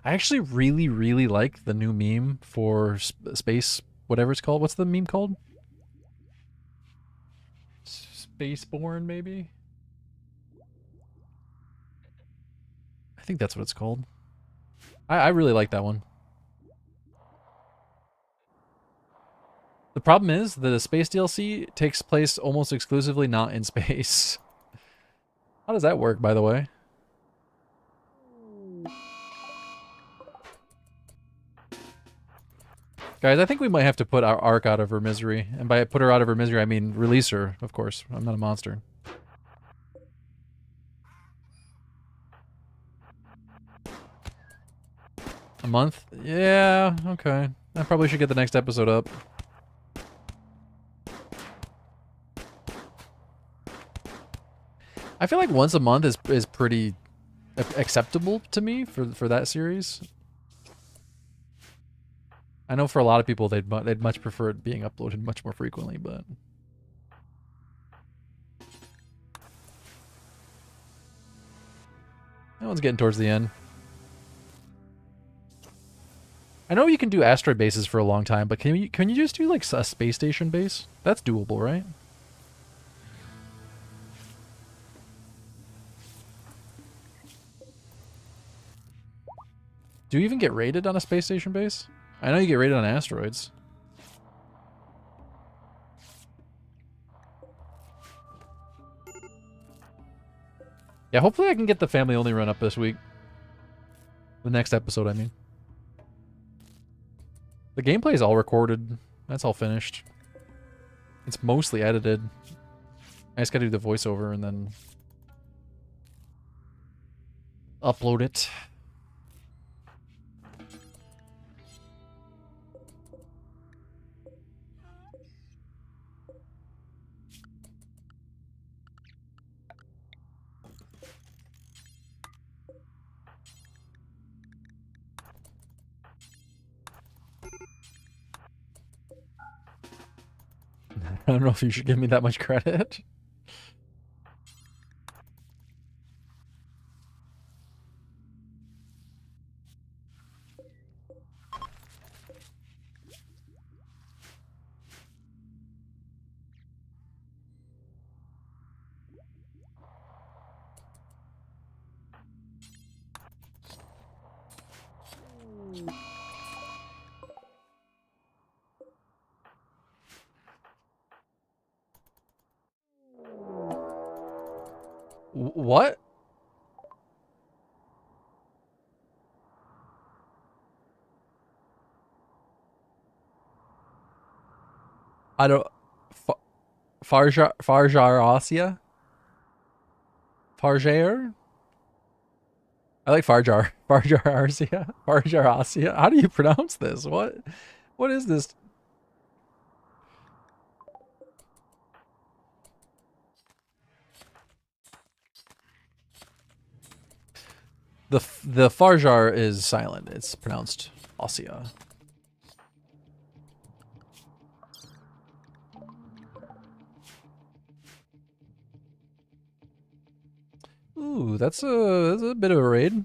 I actually really, really like the new meme for space, whatever it's called. What's the meme called? Spaceborne, maybe? I think that's what it's called. I really like that one. The problem is that the space DLC takes place almost exclusively not in space. How does that work, by the way? Guys, I think we might have to put our Ark out of her misery. And by put her out of her misery, I mean release her, of course. I'm not a monster. A month? Yeah, okay. I probably should get the next episode up. I feel like once a month is pretty acceptable to me for that series. I know for a lot of people they'd much prefer it being uploaded much more frequently, but that one's getting towards the end. I know you can do asteroid bases for a long time, but can you just do like a space station base? That's doable, right? Do you even get rated on a space station base? I know you get rated on asteroids. Yeah, hopefully I can get the family only run up this week. The next episode, I mean. The gameplay is all recorded. That's all finished. It's mostly edited. I just gotta do the voiceover and then upload it. I don't know if you should give me that much credit. What? I don't... Farjar-Asia? Farjar? I like Farjar. Farjar-Asia? Farjar-Asia? How do you pronounce this? What is this? The Farjar is silent. It's pronounced Ossia. Ooh, that's a bit of a raid.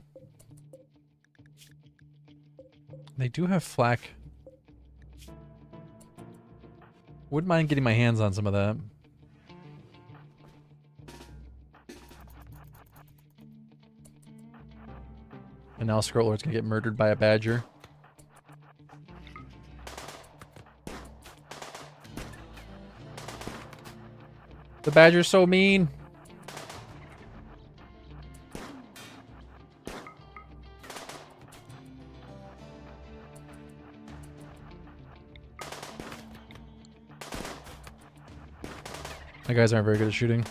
They do have flak. Wouldn't mind getting my hands on some of that. And now Scrollord's gonna get murdered by a badger. The badger's so mean. My guys aren't very good at shooting.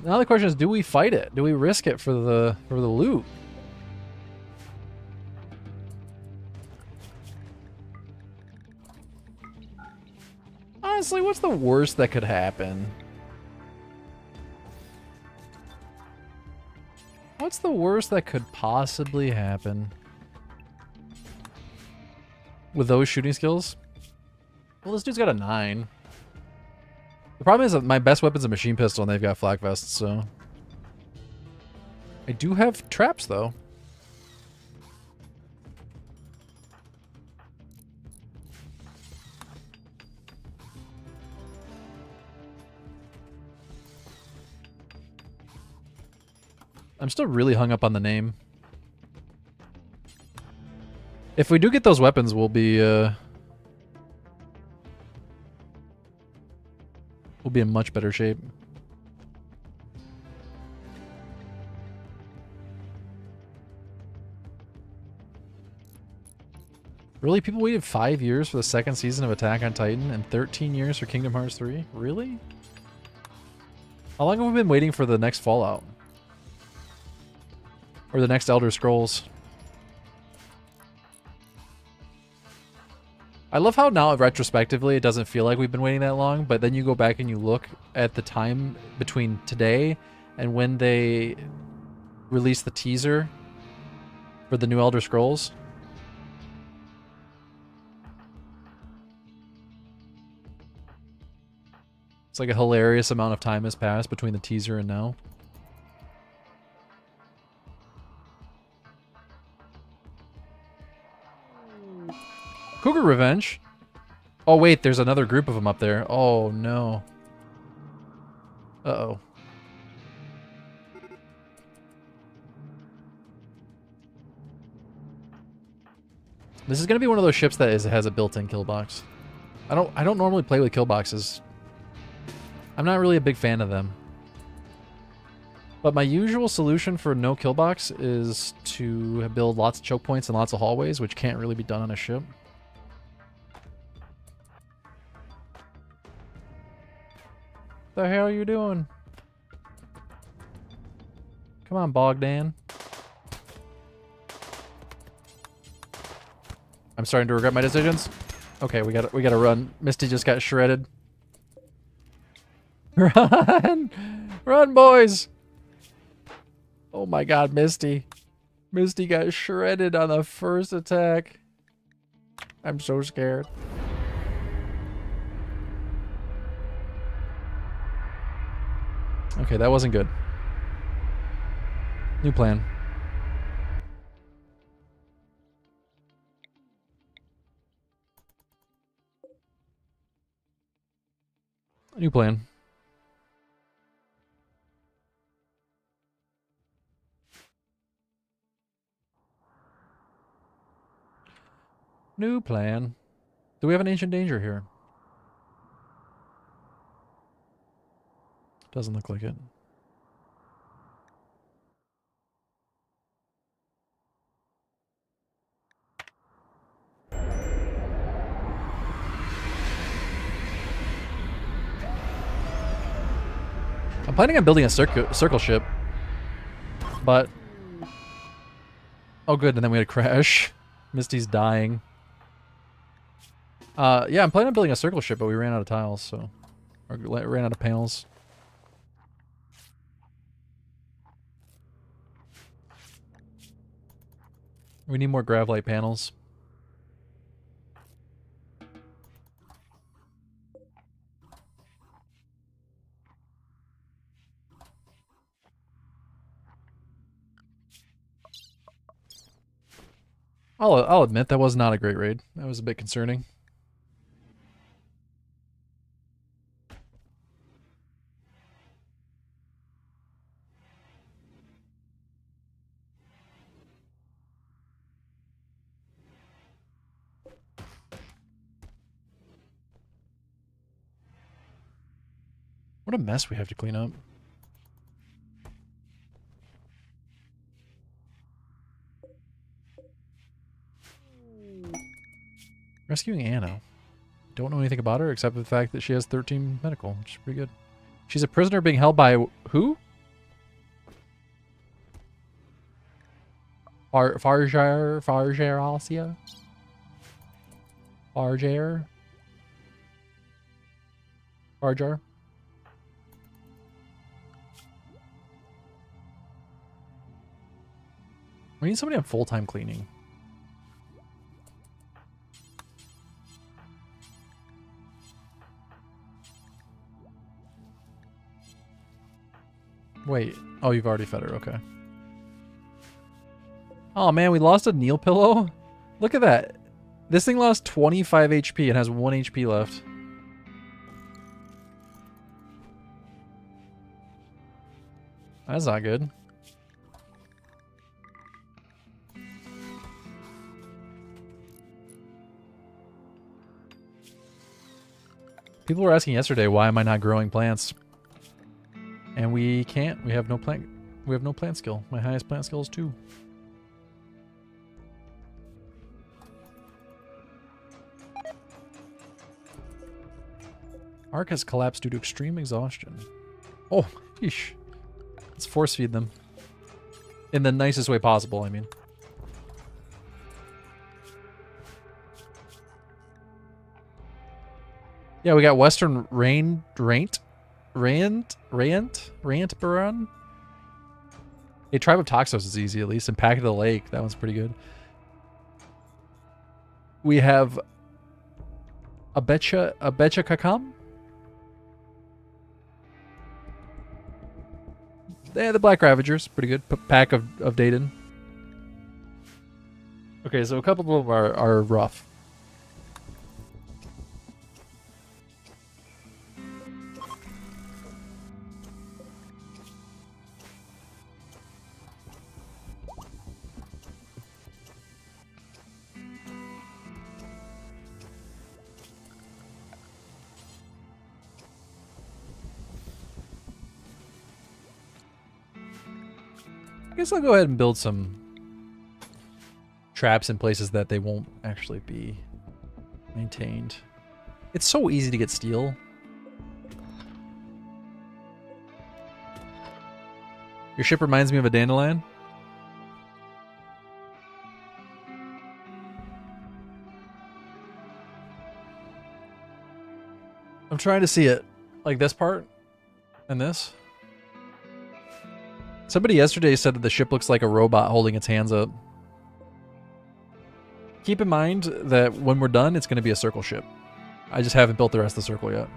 Now the question is, do we fight it? Do we risk it for the loot? Honestly, what's the worst that could happen? What's the worst that could possibly happen? With those shooting skills? Well, this dude's got a 9. The problem is that my best weapon's a machine pistol and they've got flak vests, so... I do have traps, though. I'm still really hung up on the name. If we do get those weapons, we'll be in much better shape. Really? People waited 5 years for the second season of Attack on Titan and 13 years for Kingdom Hearts 3? Really? How long have we been waiting for the next Fallout? Or the next Elder Scrolls? I love how now, retrospectively, it doesn't feel like we've been waiting that long, but then you go back and you look at the time between today and when they released the teaser for the new Elder Scrolls. It's like a hilarious amount of time has passed between the teaser and now. Cougar Revenge? Oh wait, there's another group of them up there. Oh no. Uh-oh. This is gonna be one of those ships that has a built-in kill box. I don't normally play with kill boxes. I'm not really a big fan of them. But my usual solution for no kill box is to build lots of choke points and lots of hallways, which can't really be done on a ship. The hell are you doing? Come on, Bogdan. I'm starting to regret my decisions. Okay, we gotta run. Misty just got shredded. Run! Run, boys! Oh my god, Misty. Misty got shredded on the first attack. I'm so scared. Okay, that wasn't good. New plan. New plan. New plan. Do we have an ancient danger here? Doesn't look like it. I'm planning on building a circle ship, but... Oh good, and then we had a crash. Misty's dying. Yeah, I'm planning on building a circle ship, but we ran out of tiles, so... Or ran out of panels. We need more Gravlite panels. I'll admit that was not a great raid. That was a bit concerning. What a mess we have to clean up. Rescuing Anna. Don't know anything about her except for the fact that she has 13 medical, which is pretty good. She's a prisoner being held by who? Farjar Alcia? Farjar? We need somebody on full-time cleaning. Wait. Oh, you've already fed her. Okay. Oh, man. We lost a Neil pillow? Look at that. This thing lost 25 HP and has 1 HP left. That's not good. People were asking yesterday, why am I not growing plants? And we can't. We have no plant. We have no plant skill. My highest plant skill is 2. Ark has collapsed due to extreme exhaustion. Oh, yeesh. Let's force feed them. In the nicest way possible, I mean. Yeah, we got Western Rant Baron. A Tribe of Toxos is easy at least. And Pack of the Lake, that one's pretty good. We have Abecha Kakam. Yeah, the Black Ravagers, pretty good. Pack of Dayton. Okay, so a couple of them are rough. I guess I'll go ahead and build some traps in places that they won't actually be maintained. It's so easy to get steel. Your ship reminds me of a dandelion. I'm trying to see it. Like this part and this. Somebody yesterday said that the ship looks like a robot holding its hands up. Keep in mind that when we're done, it's going to be a circle ship. I just haven't built the rest of the circle yet.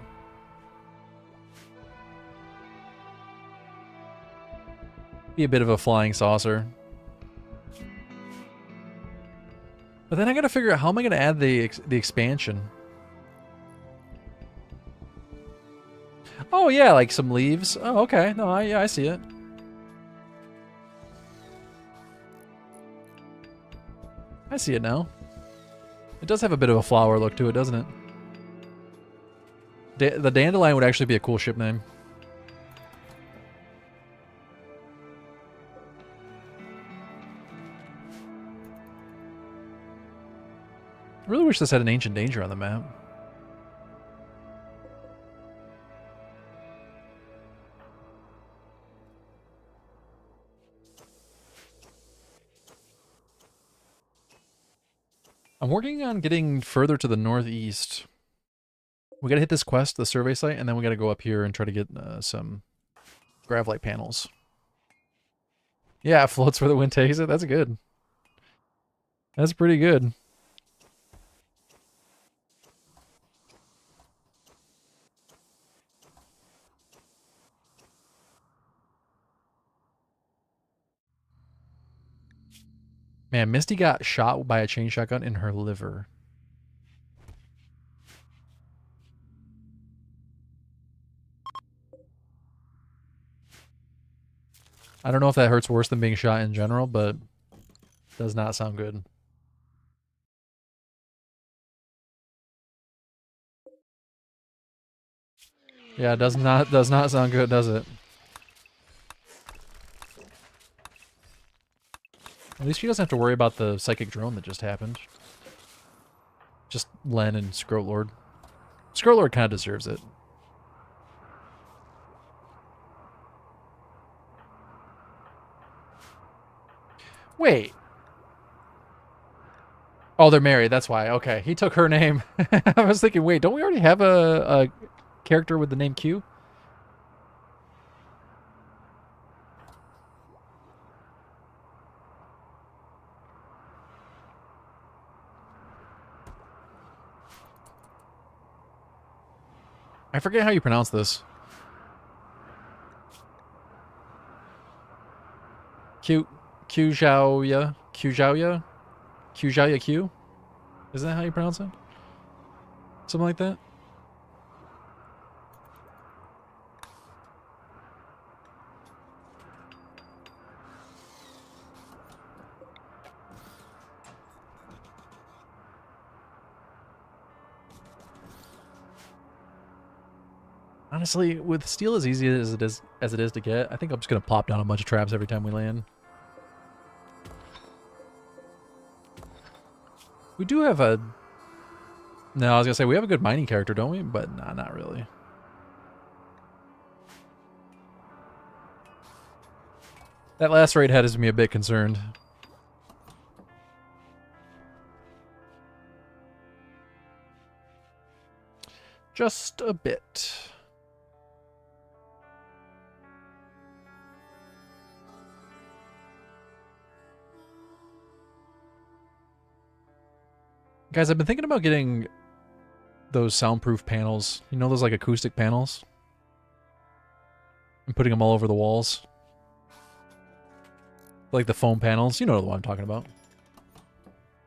Be a bit of a flying saucer. But then I got to figure out how am I going to add the expansion. Oh yeah, like some leaves. Oh okay, no, I see it. I see it now. It does have a bit of a flower look to it, doesn't it? The dandelion would actually be a cool ship name. I really wish this had an ancient danger on the map. I'm working on getting further to the northeast. We gotta hit this quest, the survey site, and then we gotta go up here and try to get some gravlight panels. Yeah, it floats where the wind takes it. That's good. That's pretty good. Man, Misty got shot by a chain shotgun in her liver. I don't know if that hurts worse than being shot in general, but does not sound good. Yeah, does not sound good, does it? At least she doesn't have to worry about the psychic drone that just happened. Just Len and Scrotlord. Scrotlord kind of deserves it. Wait. Oh, they're married. That's why. Okay, he took her name. I was thinking, wait, don't we already have a character with the name Q? I forget how you pronounce this. Q Zhaoya Q. Isn't that how you pronounce it? Something like that. Honestly, with steel as easy as it is to get, I think I'm just gonna plop down a bunch of traps every time we land. We do have a... No, I was gonna say we have a good mining character, don't we? But nah, not really. That last raid has me a bit concerned. Just a bit. Guys, I've been thinking about getting those soundproof panels. You know those like acoustic panels? And putting them all over the walls. Like the foam panels. You know what I'm talking about.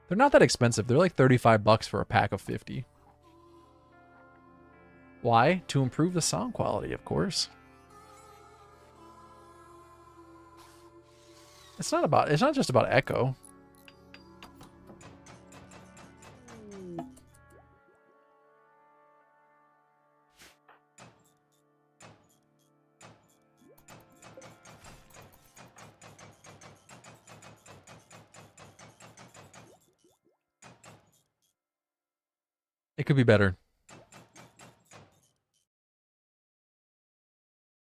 They're not that expensive. They're like 35 bucks for a pack of 50. Why? To improve the sound quality, of course. It's not just about echo. It could be better.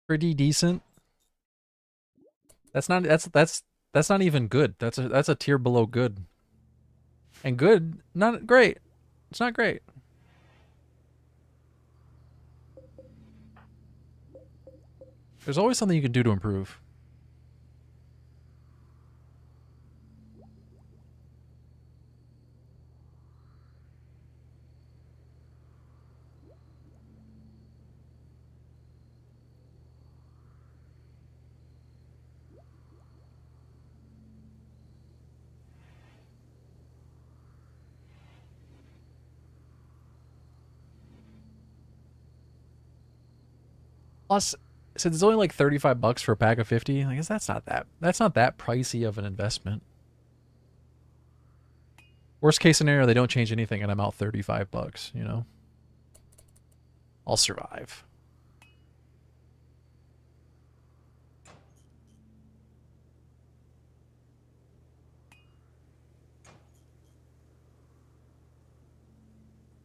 Pretty decent. That's not even good. That's a tier below good. And good, not great. It's not great. There's always something you can do to improve. Plus, since it's only like 35 bucks for a pack of 50, I guess that's not that pricey of an investment. Worst case scenario, they don't change anything and I'm out 35 bucks, you know? I'll survive.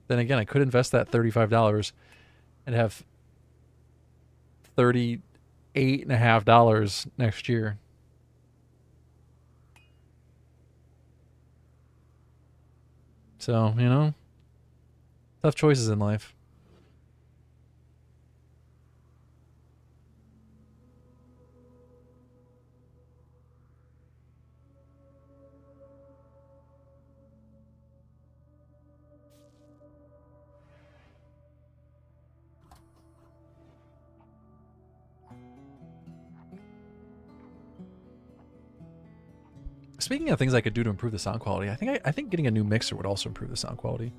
Then again, I could invest that $35 and have $38.50 next year. So, you know, tough choices in life. Speaking of things I could do to improve the sound quality, I think getting a new mixer would also improve the sound quality.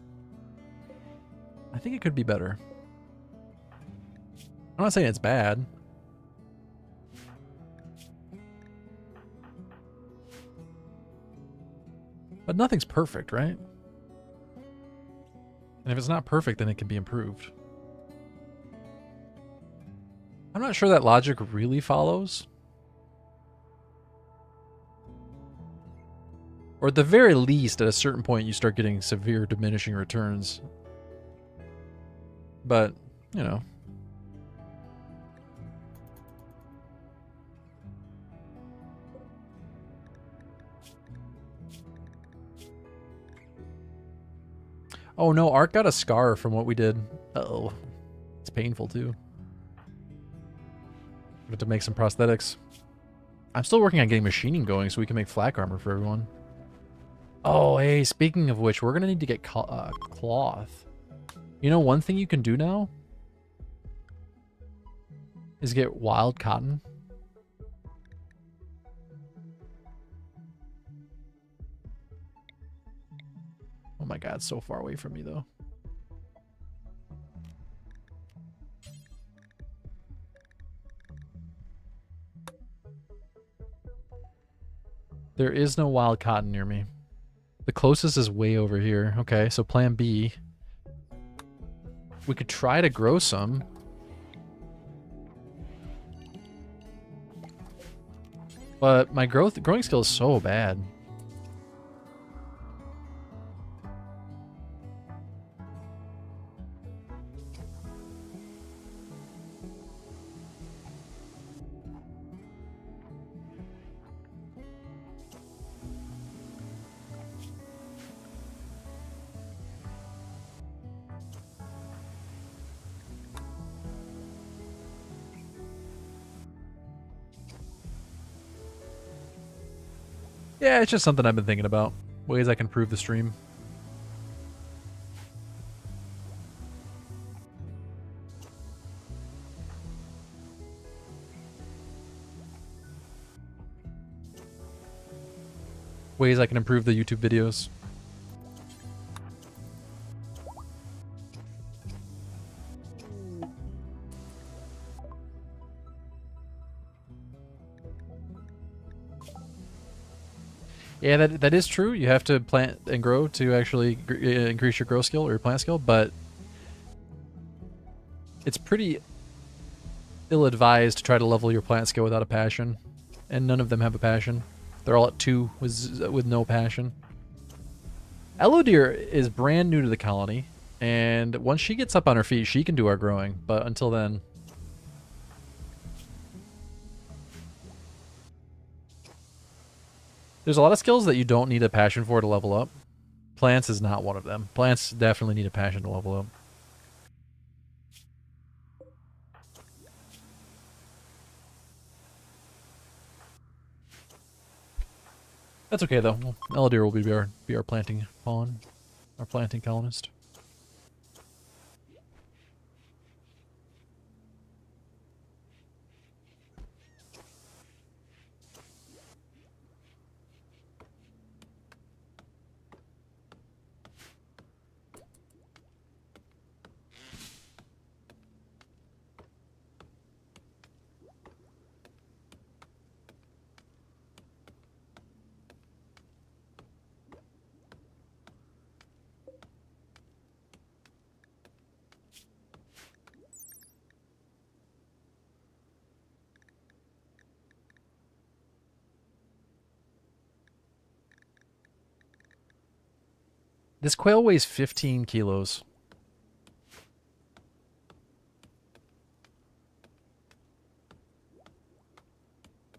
I think it could be better. I'm not saying it's bad. But nothing's perfect, right? And if it's not perfect, then it can be improved. I'm not sure that logic really follows. Or at the very least, at a certain point, you start getting severe diminishing returns. But, you know. Oh no, Art got a scar from what we did. Uh-oh. It's painful too. We have to make some prosthetics. I'm still working on getting machining going so we can make flak armor for everyone. Oh, hey, speaking of which, we're going to need to get cloth. You know, one thing you can do now is get wild cotton. Oh my god, so far away from me though. There is no wild cotton near me. The closest is way over here. Okay, so plan B. We could try to grow some. But my growing skill is so bad. Yeah, it's just something I've been thinking about. Ways I can improve the stream. Ways I can improve the YouTube videos. Yeah, that is true. You have to plant and grow to actually increase your grow skill or your plant skill, but it's pretty ill-advised to try to level your plant skill without a passion, and none of them have a passion. They're all at 2 with no passion. Elodeer is brand new to the colony, and once she gets up on her feet, she can do our growing, but until then... There's a lot of skills that you don't need a passion for to level up. Plants is not one of them. Plants definitely need a passion to level up. That's okay though. Elodeer will be our planting pawn, our planting colonist. This quail weighs 15 kilos.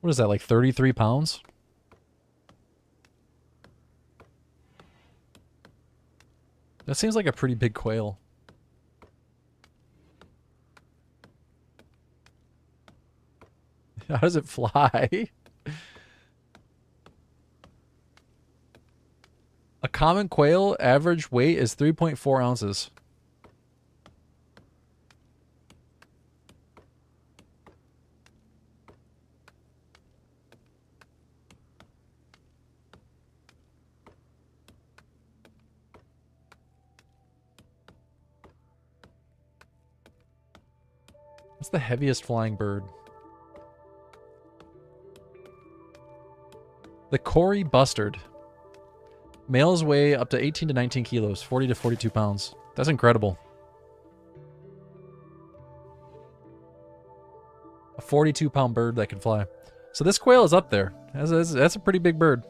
What is that, like 33 pounds? That seems like a pretty big quail. How does it fly? A common quail average weight is 3.4 ounces. What's the heaviest flying bird? The Cory bustard. Males weigh up to 18 to 19 kilos, 40 to 42 pounds. That's incredible. A 42-pound bird that can fly. So this quail is up there. That's a pretty big bird.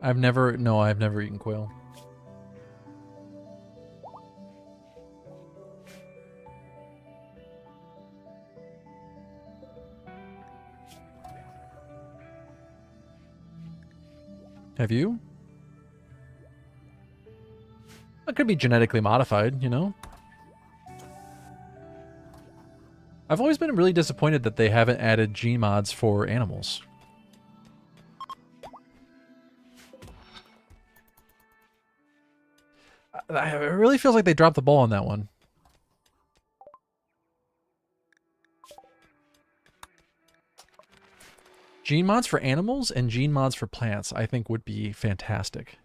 I've never eaten quail. Have you? It could be genetically modified, you know? I've always been really disappointed that they haven't added gene mods for animals. It really feels like they dropped the ball on that one. Gene mods for animals and gene mods for plants, I think, would be fantastic.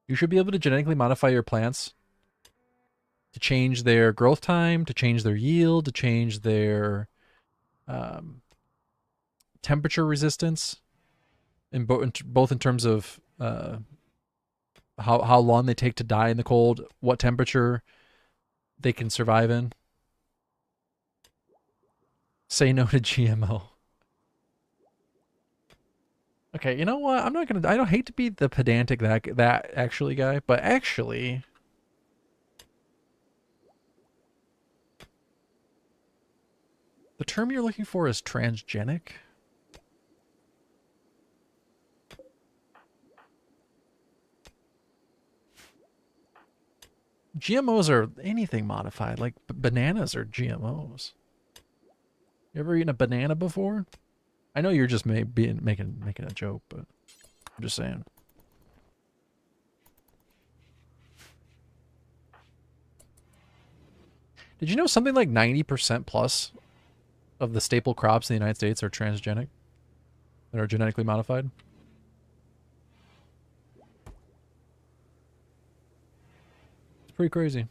You should be able to genetically modify your plants to change their growth time, to change their yield, to change their temperature resistance, both in terms of how long they take to die in the cold, what temperature they can survive in. Say no to GMO. Okay, you know what? I don't hate to be the pedantic that actually guy, but actually, the term you're looking for is transgenic. GMOs are anything modified, like bananas are GMOs. You ever eaten a banana before? I know you're just making a joke, but I'm just saying. Did you know something like 90% plus of the staple crops in the United States are transgenic? That are genetically modified? It's pretty crazy.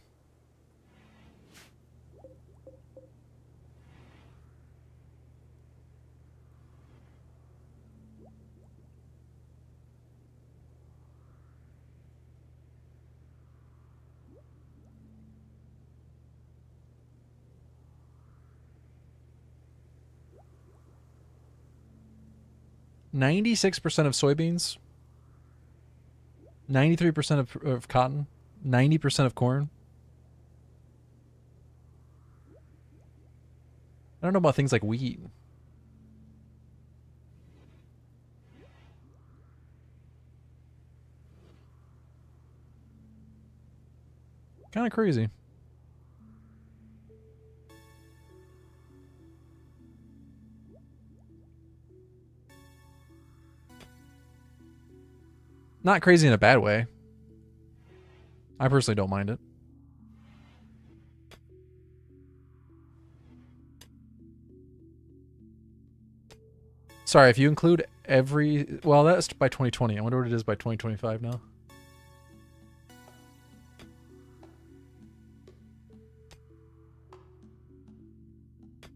%96 of soybeans, 93% of cotton, 90% of corn. I don't know about things like wheat. Kind of crazy. Not crazy in a bad way. I personally don't mind it. Sorry, if you include every... Well, that's by 2020. I wonder what it is by 2025 now.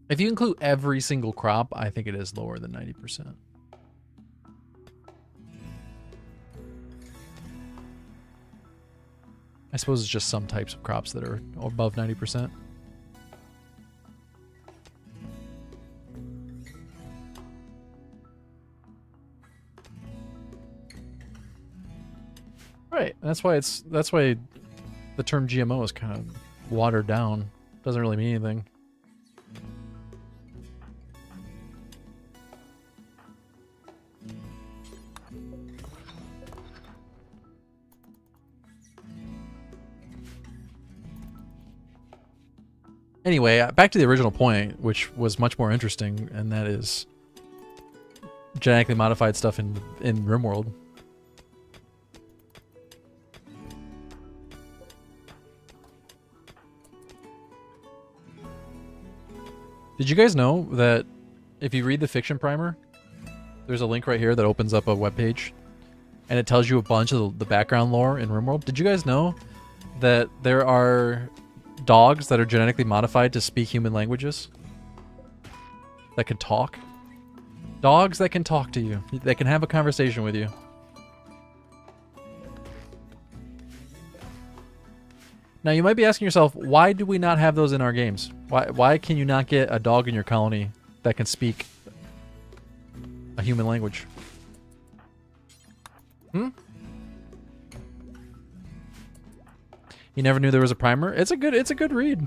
If you include every single crop, I think it is lower than 90%. I suppose it's just some types of crops that are above 90%. Right. That's why the term GMO is kind of watered down. Doesn't really mean anything. Anyway, back to the original point, which was much more interesting, and that is genetically modified stuff in RimWorld. Did you guys know that if you read the fiction primer, there's a link right here that opens up a webpage, and it tells you a bunch of the background lore in RimWorld? Did you guys know that there are dogs that are genetically modified to speak human languages? That can talk? Dogs that can talk to you. That can have a conversation with you. Now you might be asking yourself, why do we not have those in our games? Why can you not get a dog in your colony that can speak a human language? Hmm? You never knew there was a primer? It's a good read.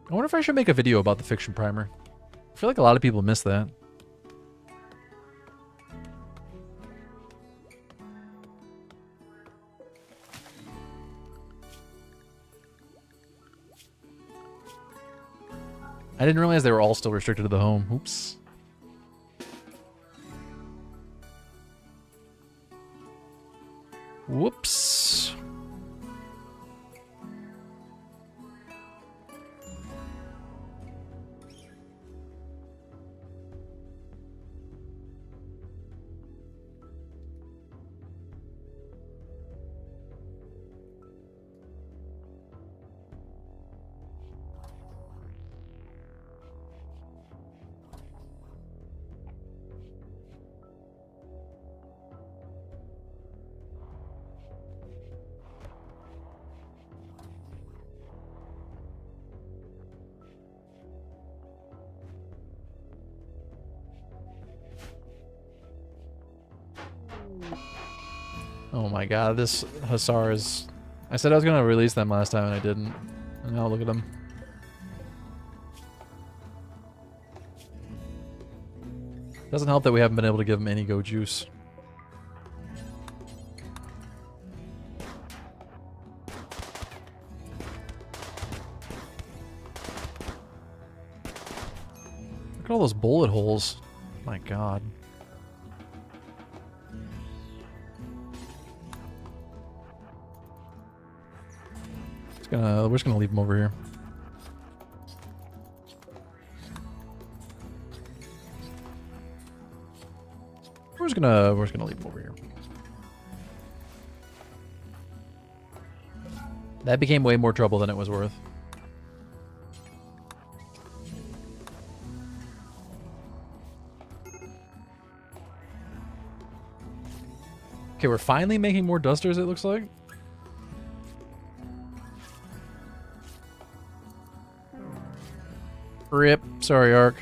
I wonder if I should make a video about the fiction primer. I feel like a lot of people miss that. I didn't realize they were all still restricted to the home. Oops. Whoops. Oh my god, this Hussar is... I said I was going to release them last time and I didn't. And now look at them. Doesn't help that we haven't been able to give them any go juice. Look at all those bullet holes. My god. We're just gonna leave them over here. We're just gonna leave them over here. That became way more trouble than it was worth. Okay, we're finally making more dusters, it looks like. Rip. Sorry, Ark.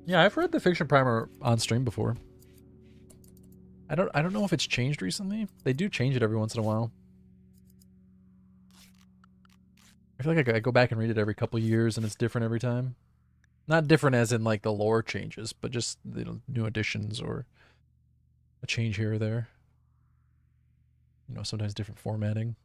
Yeah, I've read the fiction primer on stream before. I don't know if it's changed recently. They do change it every once in a while. I feel like I go back and read it every couple years and it's different every time. Not different as in like the lore changes, but just, you know, new additions or a change here or there. You know, sometimes different formatting.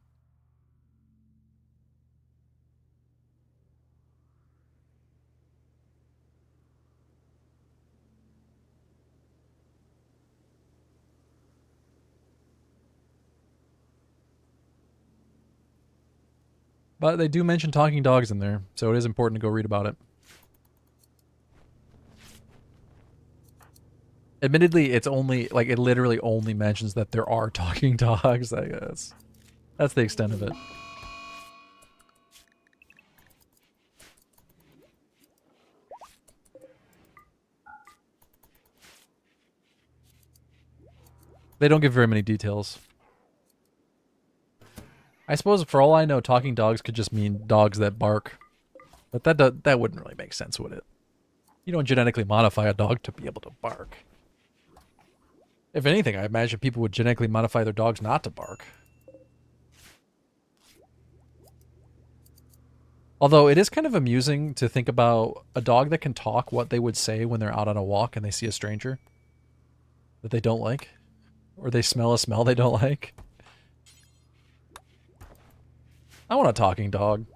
But they do mention talking dogs in there, so it is important to go read about it. Admittedly, it's only, like, it literally only mentions that there are talking dogs, I guess. That's the extent of it. They don't give very many details. I suppose, for all I know, talking dogs could just mean dogs that bark. But that wouldn't really make sense, would it? You don't genetically modify a dog to be able to bark. If anything, I imagine people would genetically modify their dogs not to bark. Although it is kind of amusing to think about a dog that can talk, what they would say when they're out on a walk and they see a stranger that they don't like. Or they smell a smell they don't like. I want a talking dog.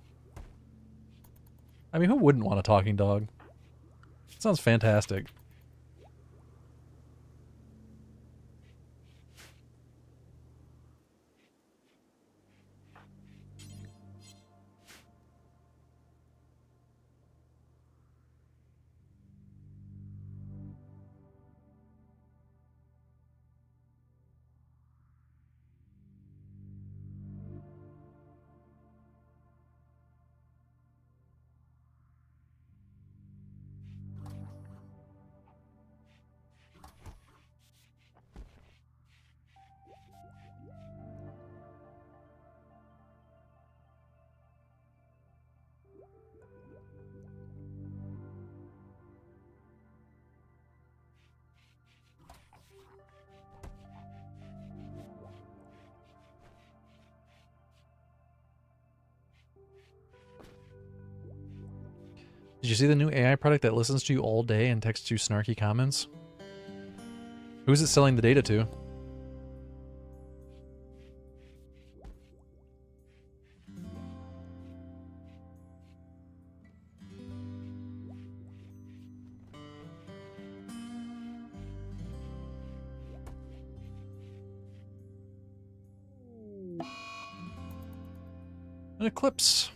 I mean, who wouldn't want a talking dog? It sounds fantastic. Did you see the new AI product that listens to you all day and texts you snarky comments? Who's it selling the data to? An eclipse.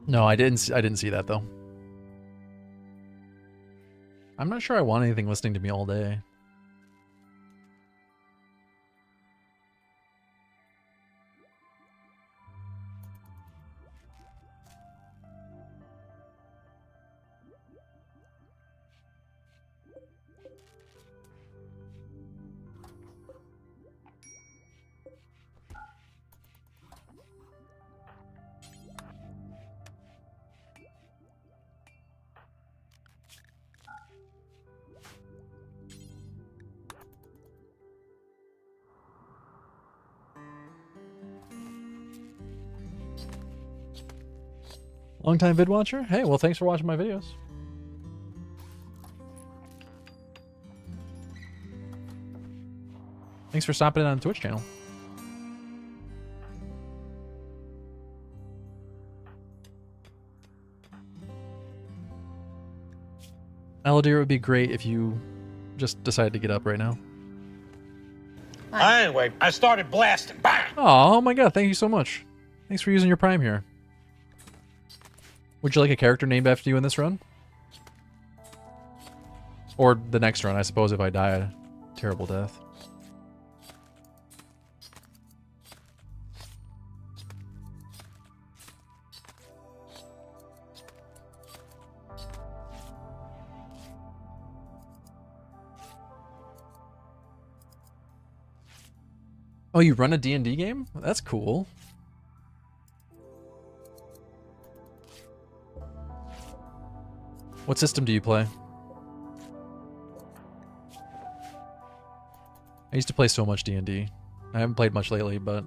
No, I didn't see that though. I'm not sure I want anything listening to me all day. Long-time vid watcher? Hey, well, thanks for watching my videos. Thanks for stopping in on the Twitch channel. Aladir, it would be great if you just decided to get up right now. Anyway, I started blasting. Bang! Oh my god, thank you so much. Thanks for using your Prime here. Would you like a character named after you in this run? Or the next run, I suppose, if I die a terrible death. Oh, you run a D&D game? That's cool. What system do you play? I used to play so much D&D. I haven't played much lately, but...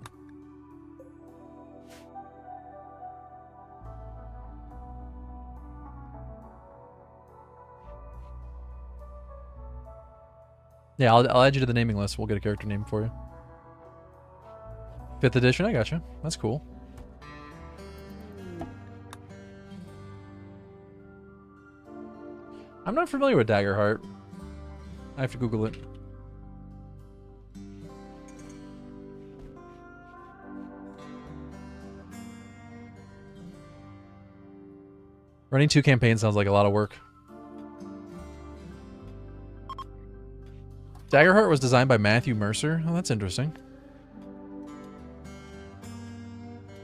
yeah, I'll add you to the naming list. We'll get a character name for you. 5th edition, I gotcha. That's cool. I'm not familiar with Daggerheart. I have to Google it. Running 2 campaigns sounds like a lot of work. Daggerheart was designed by Matthew Mercer. Oh, that's interesting.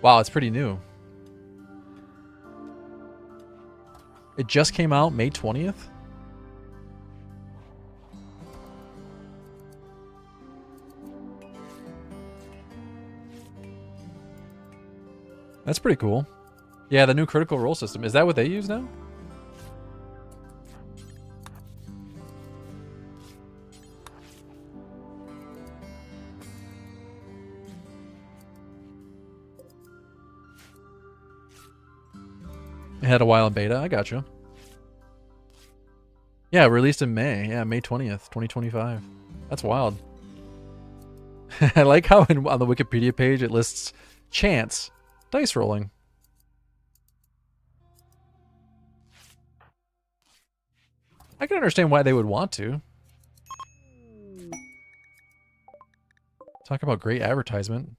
Wow, it's pretty new. It just came out May 20th? That's pretty cool. Yeah, the new critical role system. Is that what they use now? It had a while in beta. I gotcha. Yeah, released in May. Yeah, May 20th, 2025. That's wild. I like how on the Wikipedia page it lists chance dice rolling. I can understand why they would want to. Talk about great advertisement.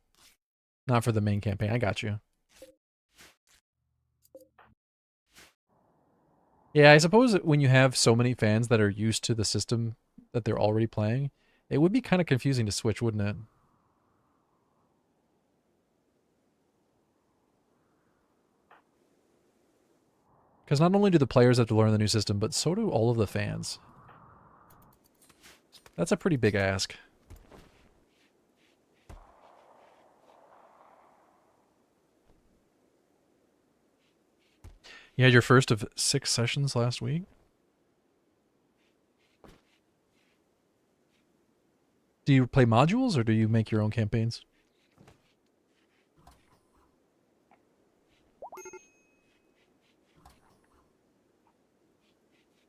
Not for the main campaign. I got you. Yeah, I suppose that when you have so many fans that are used to the system that they're already playing, it would be kind of confusing to switch, wouldn't it? Because not only do the players have to learn the new system, but so do all of the fans. That's a pretty big ask. You had your first of 6 sessions last week? Do you play modules or do you make your own campaigns?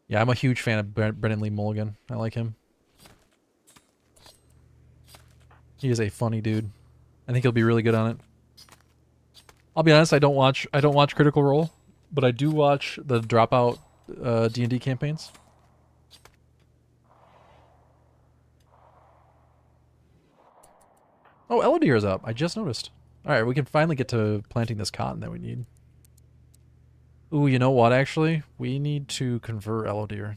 Yeah, I'm a huge fan of Brennan Lee Mulligan. I like him. He is a funny dude. I think he'll be really good on it. I'll be honest, I don't watch Critical Role, but I do watch the Dropout D&D campaigns. Oh, Elodie is up. I just noticed. Alright, we can finally get to planting this cotton that we need. Ooh, you know what, actually? We need to convert Elodie.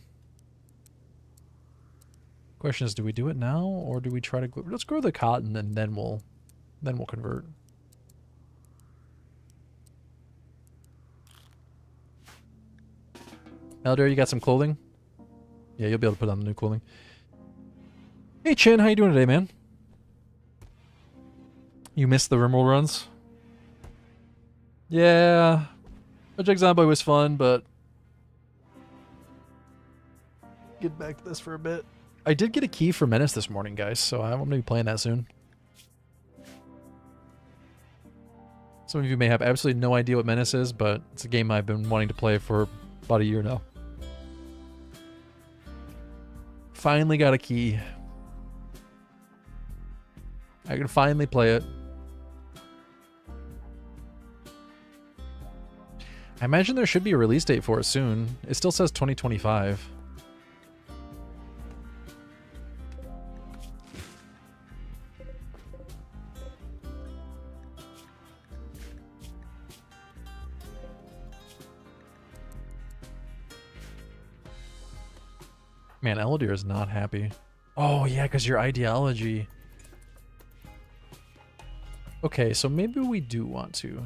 Question is, do we do it now, or do we try to... Let's grow the cotton, and then we'll convert. Elodie, you got some clothing? Yeah, you'll be able to put on the new clothing. Hey, Chin, how you doing today, man? You missed the RimWorld runs? Yeah. Project Zomboid was fun, but... Get back to this for a bit. I did get a key for Menace this morning, guys, so I'm going to be playing that soon. Some of you may have absolutely no idea what Menace is, but it's a game I've been wanting to play for about a year now. Finally got a key. I can finally play it. I imagine there should be a release date for it soon. It still says 2025. Man, Elodie is not happy. Oh, yeah, because your ideology. Okay, so maybe we do want to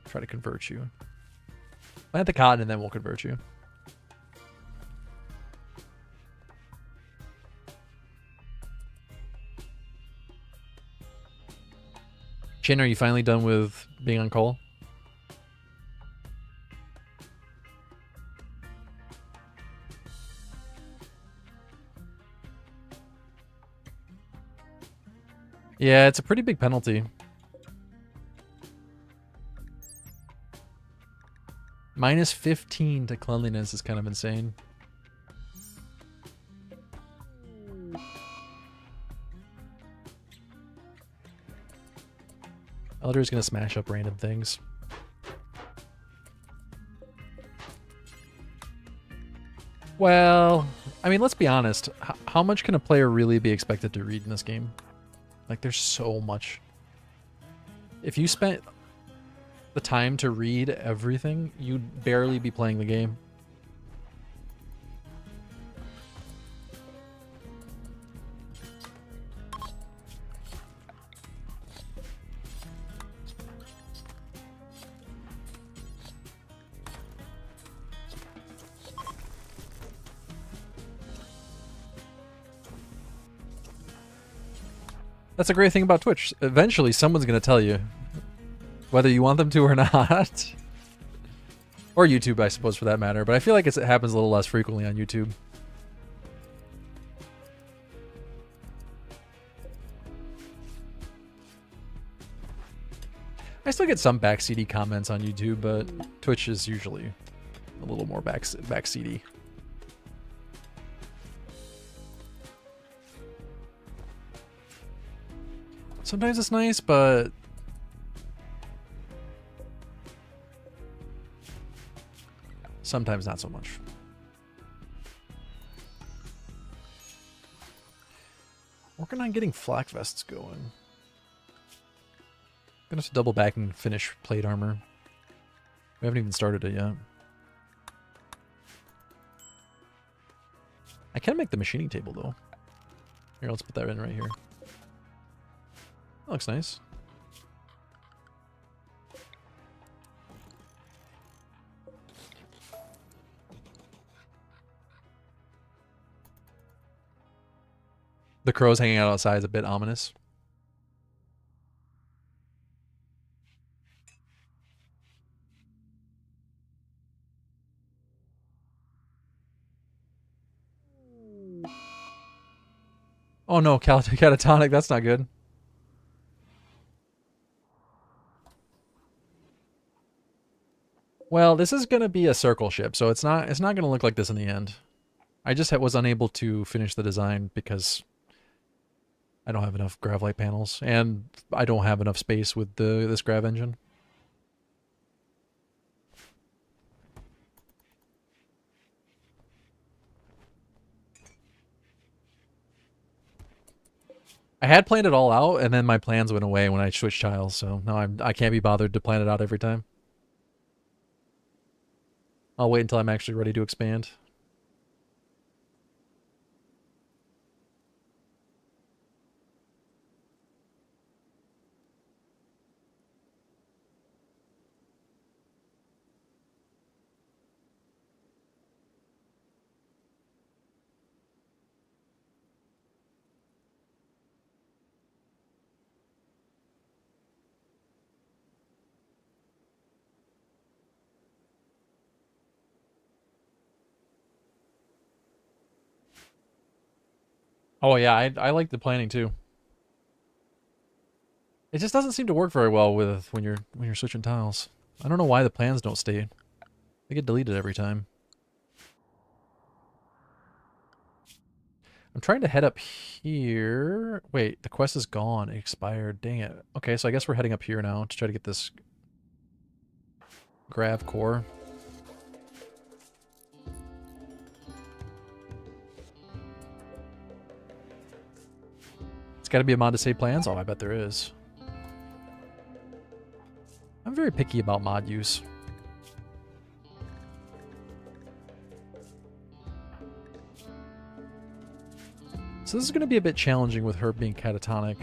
try to convert you. Plant the cotton and then we'll convert you. Chin, are you finally done with being on call? Yeah, it's a pretty big penalty. Minus 15 to cleanliness is kind of insane. Elder's gonna smash up random things. Well, I mean, let's be honest. How much can a player really be expected to read in this game? Like, there's so much. If you spent the time to read everything, you'd barely be playing the game. That's a great thing about Twitch. Eventually, someone's going to tell you whether you want them to or not. Or YouTube, I suppose, for that matter. But I feel like it happens a little less frequently on YouTube. I still get some backseaty comments on YouTube, but Twitch is usually a little more backseaty. Sometimes it's nice, but sometimes not so much. Working on getting flak vests going. Gonna have to double back and finish plate armor. We haven't even started it yet. I can make the machining table though. Here, let's put that in right here. That looks nice. The crows hanging out outside is a bit ominous. Oh no, catatonic, that's not good. Well, this is gonna be a circle ship, so it's not gonna look like this in the end. I just was unable to finish the design because I don't have enough grav light panels, and I don't have enough space with this grav engine. I had planned it all out, and then my plans went away when I switched tiles, so now I can't be bothered to plan it out every time. I'll wait until I'm actually ready to expand. Oh yeah, I like the planning too. It just doesn't seem to work very well with when you're switching tiles. I don't know why the plans don't stay. They get deleted every time. I'm trying to head up here. Wait, the quest is gone. It expired. Dang it. Okay, so I guess we're heading up here now to try to get this grav core. It's got to be a mod to save plans? Oh, I bet there is. I'm very picky about mod use. So this is going to be a bit challenging with her being catatonic.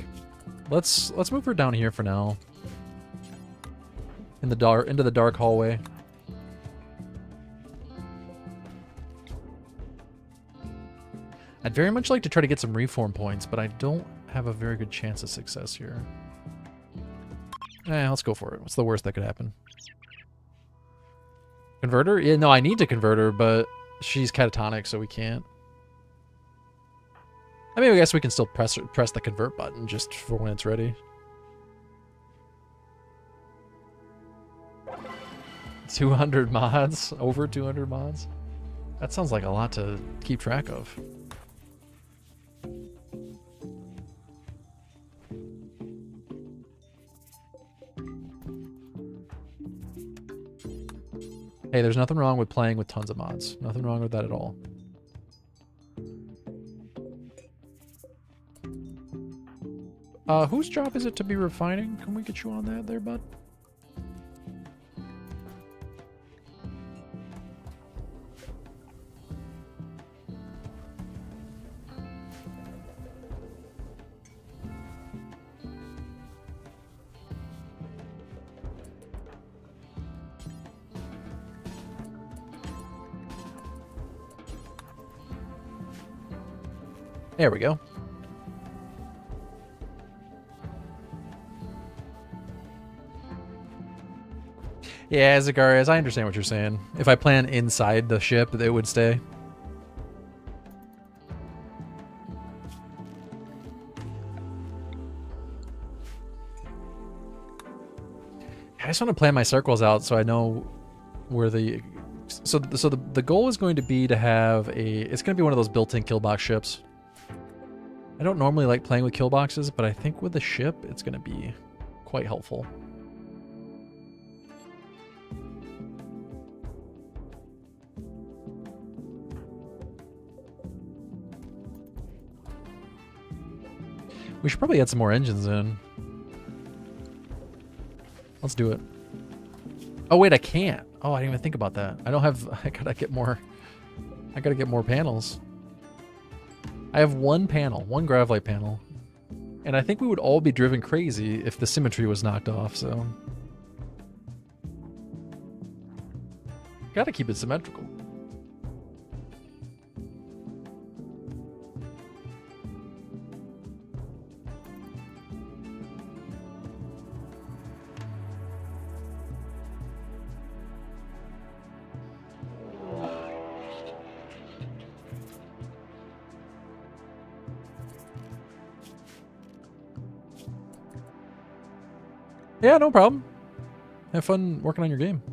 Let's move her down here for now. In the into the dark hallway. I'd very much like to try to get some reform points, but I don't have a very good chance of success here. Let's go for it. What's the worst that could happen? Converter? Yeah, no, I need to convert her, but she's catatonic, so we can't. I mean, I guess we can still press the convert button just for when it's ready. 200 mods? Over 200 mods? That sounds like a lot to keep track of. Hey, there's nothing wrong with playing with tons of mods. Nothing wrong with that at all. Whose job is it to be refining? Can we get you on that there, bud? There we go. Yeah, Zagarias, I understand what you're saying. If I plan inside the ship, it would stay. I just want to plan my circles out so I know where the... So the goal is going to be to have a... It's going to be one of those built-in kill box ships. I don't normally like playing with kill boxes, but I think with the ship, it's going to be quite helpful. We should probably add some more engines in. Let's do it. Oh wait, I can't. Oh, I didn't even think about that. I don't have. I gotta get more. I gotta get more panels. I have one panel, one Gravlight panel, and I think we would all be driven crazy if the symmetry was knocked off. So, gotta keep it symmetrical. Yeah, no problem. Have fun working on your game.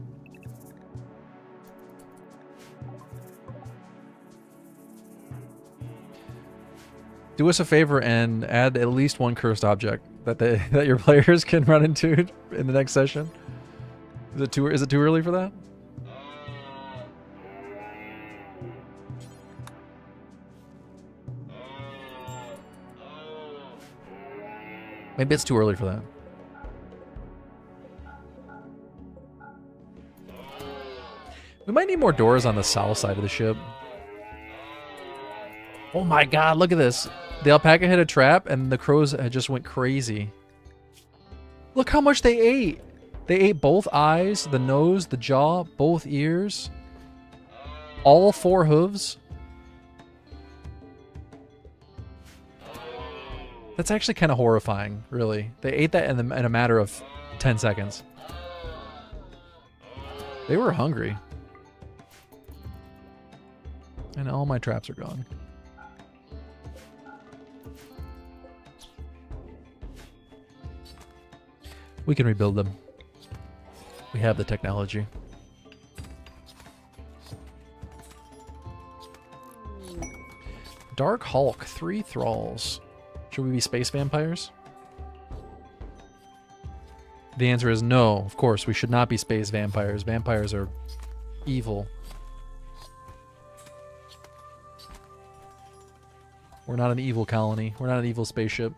Do us a favor and add at least one cursed object that that your players can run into in the next session. Is it too early for that? Maybe it's too early for that. We might need more doors on the south side of the ship. Oh my god, look at this. The alpaca hit a trap and the crows just went crazy. Look how much they ate. They ate both eyes, the nose, the jaw, both ears, all 4 hooves. That's actually kind of horrifying, really. They ate that in a matter of 10 seconds. They were hungry. And all my traps are gone. We can rebuild them. We have the technology. Dark Hulk, 3 thralls. Should we be space vampires? The answer is no. Of course, we should not be space vampires. Vampires are evil. We're not an evil colony. We're not an evil spaceship.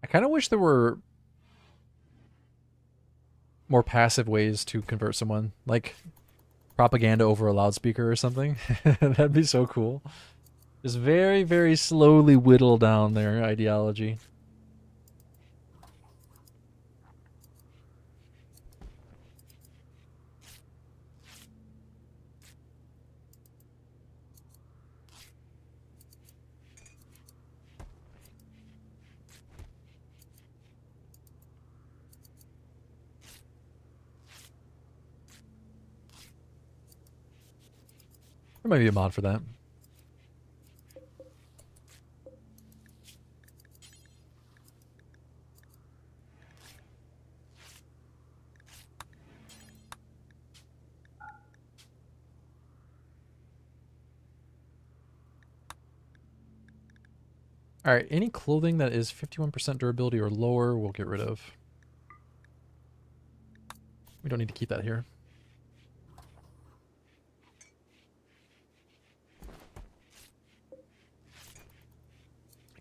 I kind of wish there were more passive ways to convert someone, like propaganda over a loudspeaker or something. That'd be so cool. Just very, very slowly whittle down their ideology. There might be a mod for that. Alright, any clothing that is 51% durability or lower, we'll get rid of. We don't need to keep that here.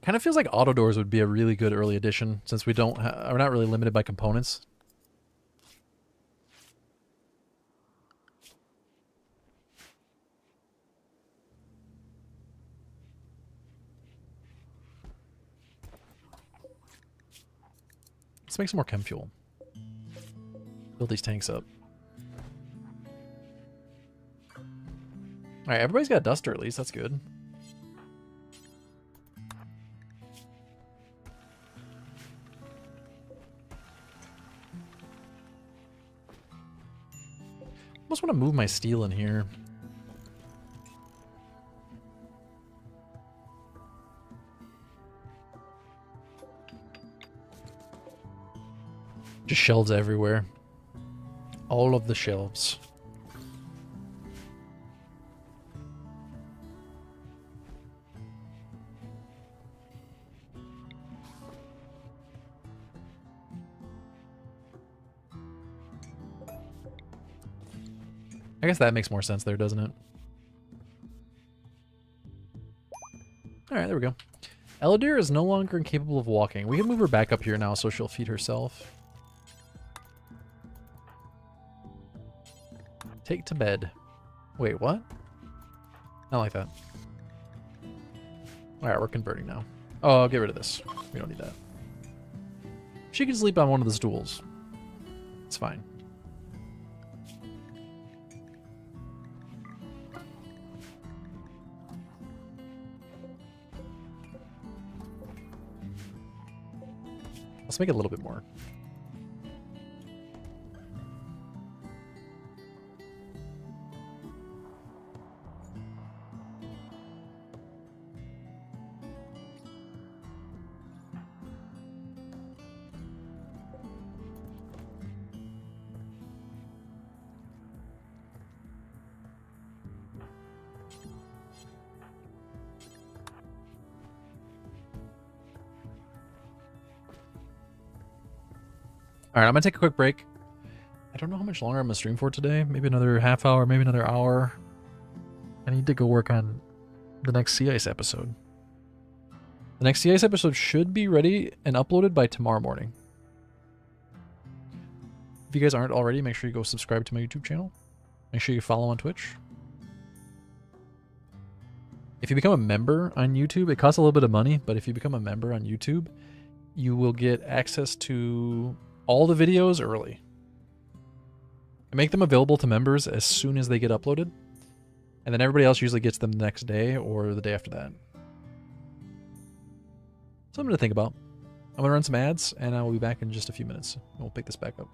Kind of feels like auto doors would be a really good early addition, since we don't we're not really limited by components. Let's make some more chem fuel. Build these tanks up. Alright, everybody's got a duster at least, that's good. I almost want to move my steel in here. Just shelves everywhere. All of the shelves. I guess that makes more sense there, doesn't it? Alright, there we go. Eladir is no longer incapable of walking. We can move her back up here now so she'll feed herself. Take to bed. Wait, what? Not like that. Alright, we're converting now. Oh, I'll get rid of this. We don't need that. She can sleep on one of the stools. It's fine. Let's make it a little bit more. Alright, I'm going to take a quick break. I don't know how much longer I'm going to stream for today. Maybe another half hour, maybe another hour. I need to go work on the next Sea Ice episode. The next Sea Ice episode should be ready and uploaded by tomorrow morning. If you guys aren't already, make sure you go subscribe to my YouTube channel. Make sure you follow on Twitch. If you become a member on YouTube, it costs a little bit of money, but if you become a member on YouTube, you will get access to all the videos early. I make them available to members as soon as they get uploaded, and then everybody else usually gets them the next day or the day after that. Something to think about. I'm going to run some ads, and I will be back in just a few minutes. We'll pick this back up.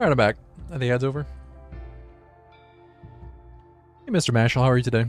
Alright, I'm back. Are the ads over? Hey, Mr. Mashal, how are you today?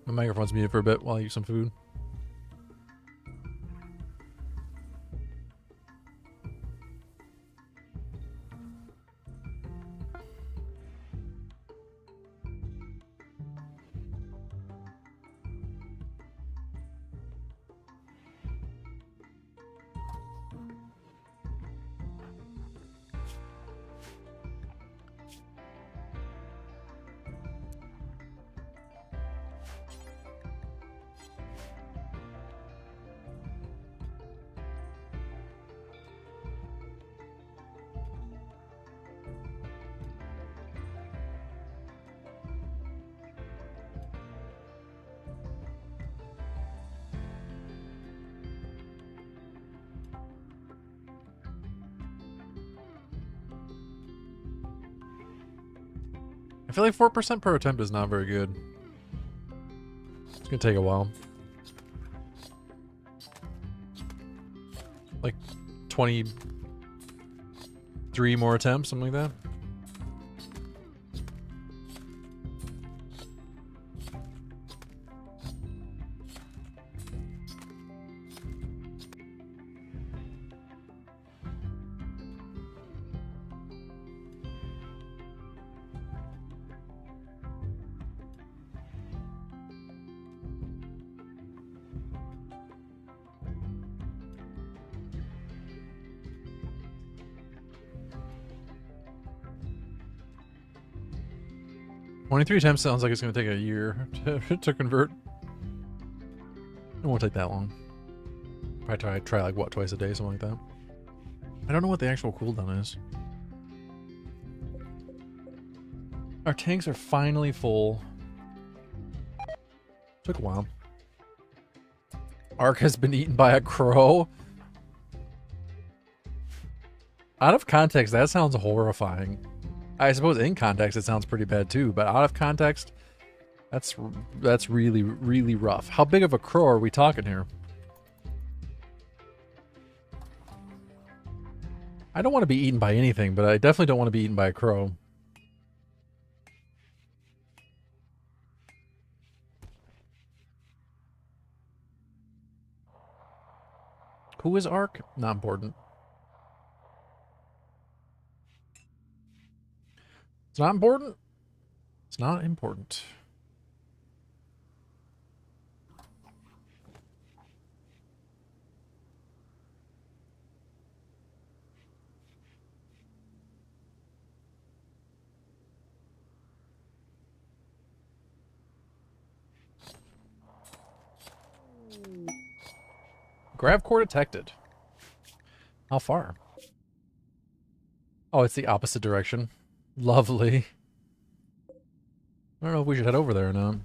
My microphone's muted for a bit while I eat some food. I feel like 4% per attempt is not very good. It's gonna take a while. Like 23 more attempts, something like that. "23 attempts sounds like it's going to take a year to convert. It won't take that long. Probably try like, what, twice a day, something like that. I don't know what the actual cooldown is. Our tanks are finally full. Took a while. Ark has been eaten by a crow. Out of context, that sounds horrifying. I suppose in context it sounds pretty bad too, but out of context, that's really, really rough. How big of a crow are we talking here? I don't want to be eaten by anything, but I definitely don't want to be eaten by a crow. Who is Ark? Not important. It's not important. It's not important. Grav core detected. How far? Oh, it's the opposite direction. Lovely. I don't know if we should head over there or not.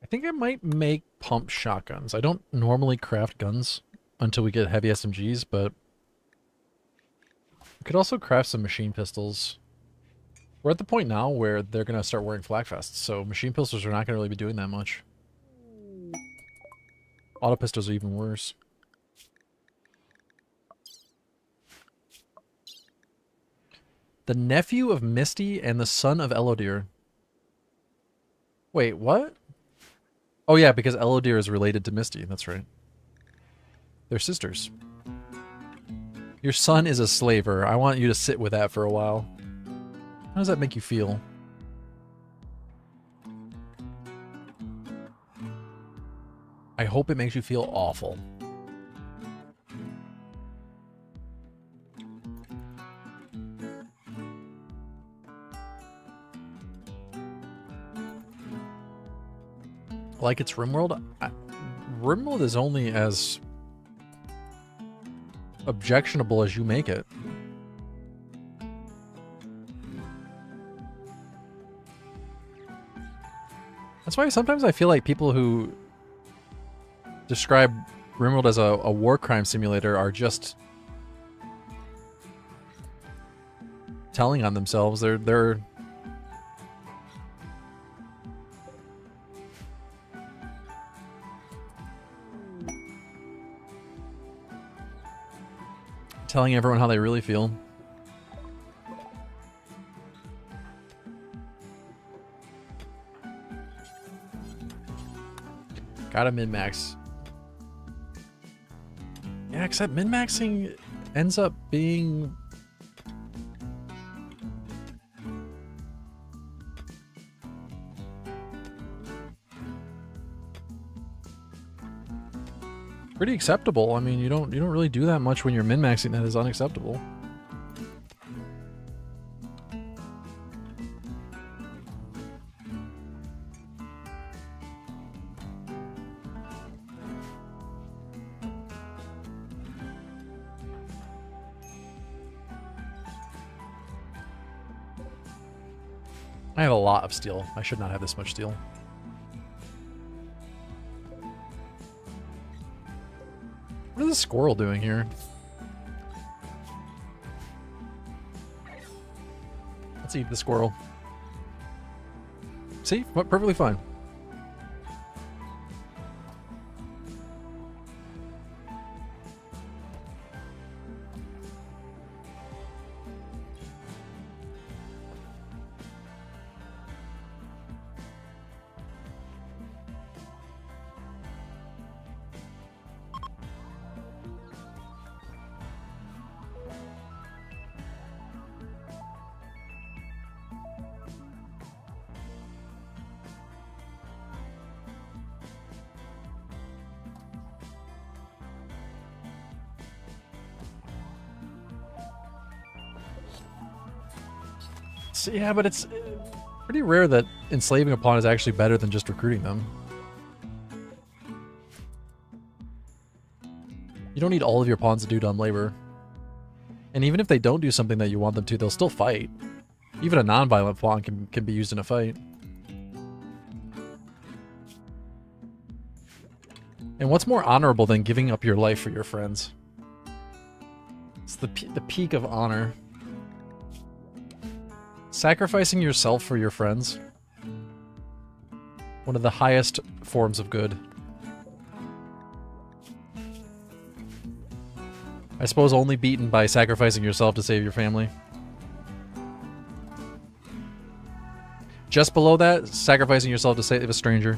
I think I might make pump shotguns. I don't normally craft guns until we get heavy SMGs, but we could also craft some machine pistols. We're at the point now where they're going to start wearing flak vests, so machine pistols are not going to really be doing that much. Auto pistols are even worse. The nephew of Misty and the son of Elodir. Wait, what? Oh yeah, because Elodir is related to Misty, that's right. They're sisters. Your son is a slaver. I want you to sit with that for a while. How does that make you feel? I hope it makes you feel awful. Like it's RimWorld? RimWorld is only as objectionable as you make it. That's why sometimes I feel like people who describe RimWorld as a war crime simulator are just telling on themselves. They're telling everyone how they really feel. Gotta min-max. Yeah, except min-maxing ends up being... pretty acceptable. I mean, you don't really do that much when you're min-maxing that is unacceptable. I have a lot of steel. I should not have this much steel. What is this squirrel doing here? Let's eat the squirrel. See? Perfectly fine. Yeah, but it's pretty rare that enslaving a pawn is actually better than just recruiting them. You don't need all of your pawns to do dumb labor. And even if they don't do something that you want them to, they'll still fight. Even a non-violent pawn can be used in a fight. And what's more honorable than giving up your life for your friends? It's the peak of honor. Sacrificing yourself for your friends. One of the highest forms of good. I suppose only beaten by sacrificing yourself to save your family. Just below that, sacrificing yourself to save a stranger.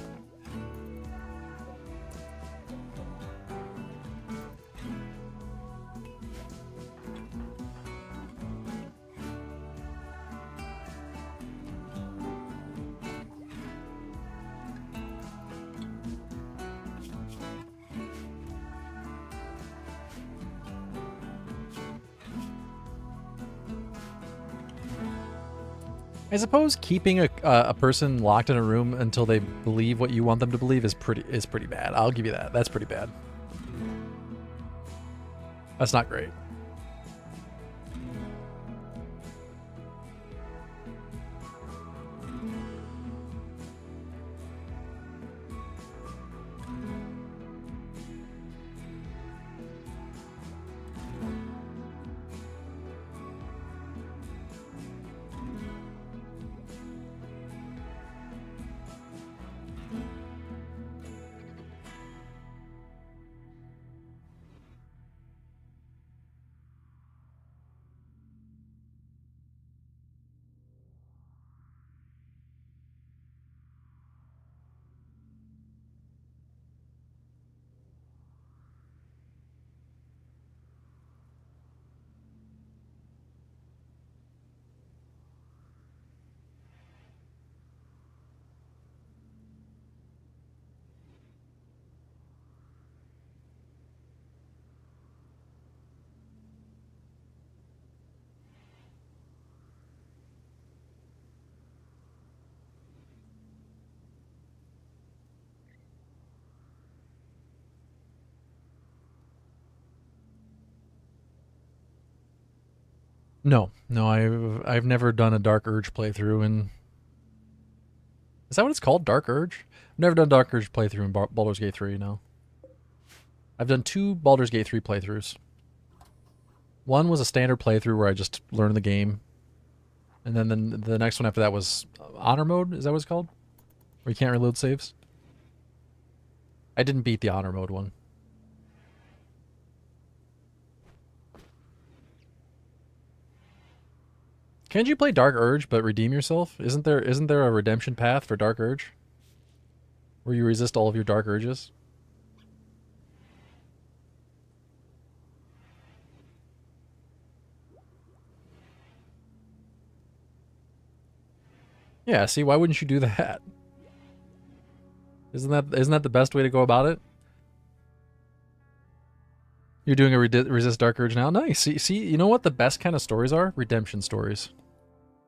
I suppose keeping a person locked in a room until they believe what you want them to believe is pretty bad. I'll give you that. That's pretty bad. That's not great. No, no, I've never done a Dark Urge playthrough in. Is that what it's called? Dark Urge? I've never done Dark Urge playthrough in Baldur's Gate 3, no. I've done 2 Baldur's Gate 3 playthroughs. One was a standard playthrough where I just learned the game. And then the next one after that was Honor Mode, is that what it's called? Where you can't reload saves? I didn't beat the Honor Mode one. Can't you play Dark Urge but redeem yourself? Isn't there a redemption path for Dark Urge? Where you resist all of your dark urges? Yeah, see, why wouldn't you do that? Isn't that the best way to go about it? You're doing a resist dark urge now? Nice. See, you know what the best kind of stories are? Redemption stories.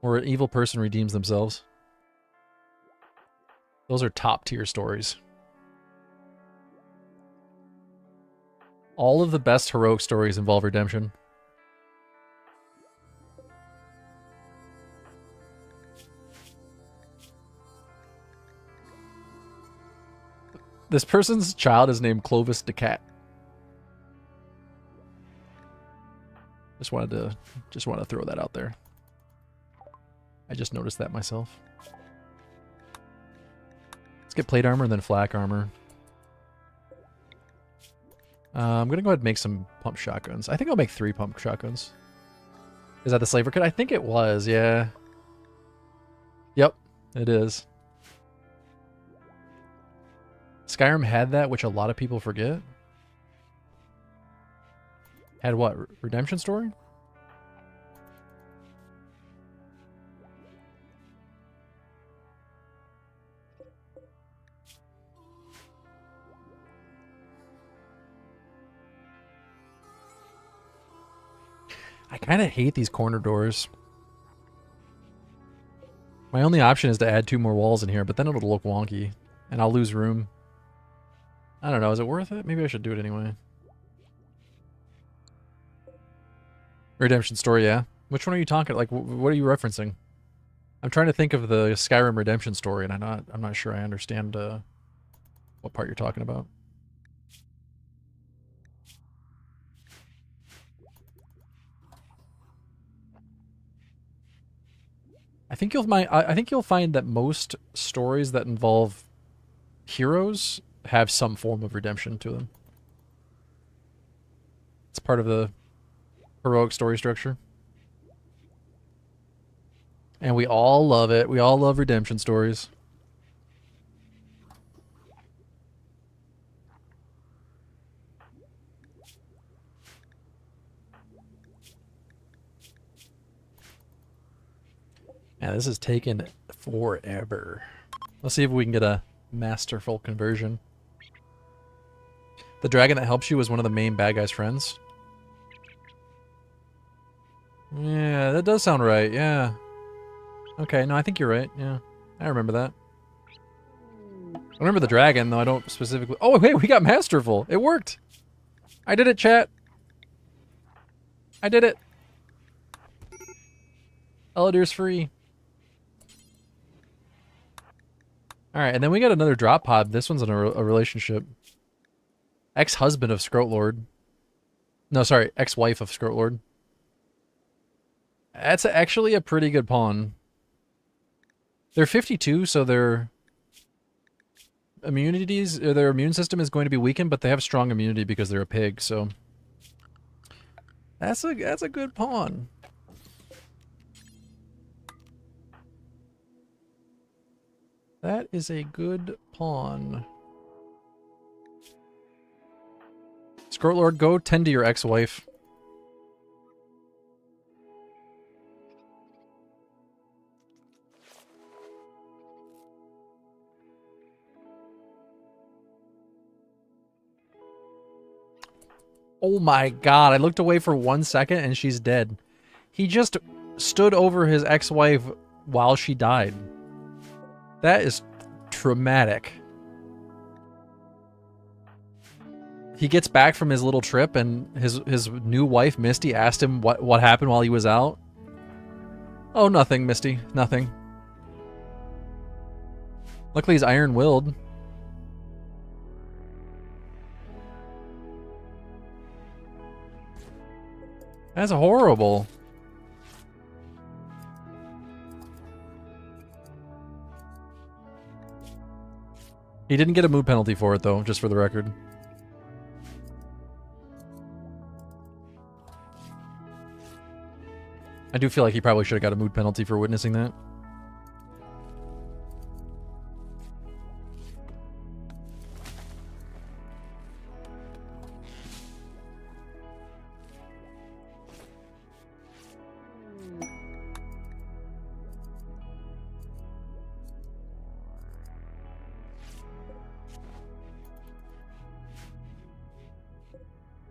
Where an evil person redeems themselves. Those are top tier stories. All of the best heroic stories involve redemption. This person's child is named Clovis the Cat. Just wanted to throw that out there. I just noticed that myself. Let's get plate armor and then flak armor. I'm gonna go ahead and make some pump shotguns. I think I'll make 3 pump shotguns. Is that the slaver kit? I think it was, yeah. Yep, it is. Skyrim had that, which a lot of people forget. Had what? Redemption story? I kind of hate these corner doors. My only option is to add 2 more walls in here, but then it'll look wonky. And I'll lose room. I don't know, is it worth it? Maybe I should do it anyway. Redemption story, yeah. Which one are you talking? Like, what are you referencing? I'm trying to think of the Skyrim redemption story, and I'm not sure I understand what part you're talking about. I think you'll find that most stories that involve heroes have some form of redemption to them. It's part of the heroic story structure. And we all love it. We all love redemption stories. Man, this is taking forever. Let's see if we can get a masterful conversion. The dragon that helps you was one of the main bad guy's friends. Yeah, that does sound right, yeah. Okay, no, I think you're right, yeah. I remember that. I remember the dragon, though I don't specifically... Oh, wait, we got masterful! It worked! I did it, chat! I did it! Elidir's free. Alright, and then we got another drop pod. This one's in a relationship. Ex-husband of Scroatlord. No, sorry, ex-wife of Scroatlord. That's actually a pretty good pawn. They're 52, so their immunities, or their immune system is going to be weakened, but they have strong immunity because they're a pig, so that's a good pawn. That is a good pawn. Scroatlord, go tend to your ex-wife. Oh my god, I looked away for 1 second and she's dead. He just stood over his ex-wife while she died. That is traumatic. He gets back from his little trip, and his new wife Misty asked him what happened while he was out. Oh, nothing, Misty, nothing. Luckily, he's iron-willed. That's horrible. He didn't get a mood penalty for it, though, just for the record. I do feel like he probably should have got a mood penalty for witnessing that.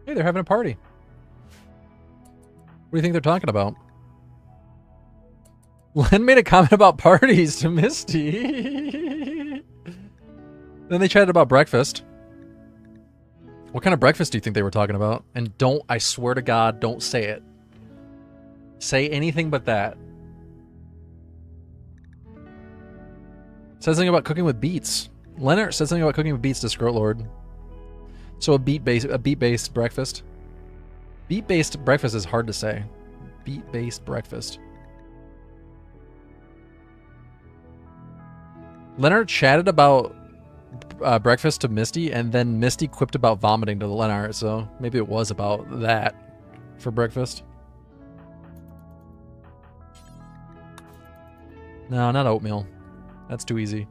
Hey, they're having a party. What do you think they're talking about? Len made a comment about parties to Misty. Then they chatted about breakfast. What kind of breakfast do you think they were talking about? And don't, I swear to God, don't say it. Say anything but that. Said something about cooking with beets. Leonard said something about cooking with beets to Scrotlord. So a beet-based breakfast. Beet-based breakfast is hard to say. Beet-based breakfast. Leonard chatted about breakfast to Misty, and then Misty quipped about vomiting to the Leonard, so maybe it was about that for breakfast. No, not oatmeal. That's too easy.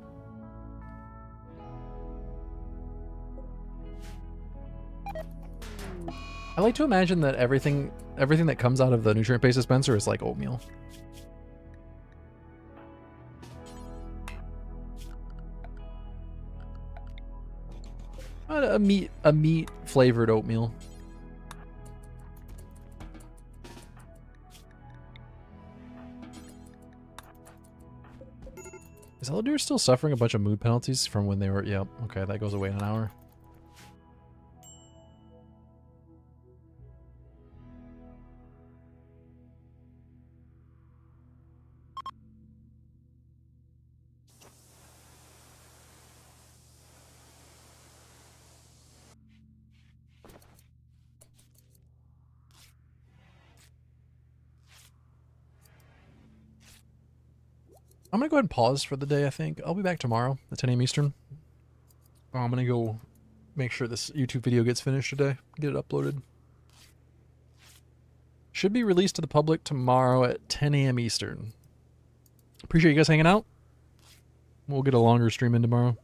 I like to imagine that everything that comes out of the nutrient-based dispenser is like oatmeal. A meat flavored oatmeal. Is Elder still suffering a bunch of mood penalties from when they were? Yep. Okay, that goes away in an hour. I'm going to go ahead and pause for the day, I think. I'll be back tomorrow at 10 a.m. Eastern. I'm going to go make sure this YouTube video gets finished today. Get it uploaded. Should be released to the public tomorrow at 10 a.m. Eastern. Appreciate you guys hanging out. We'll get a longer stream in tomorrow.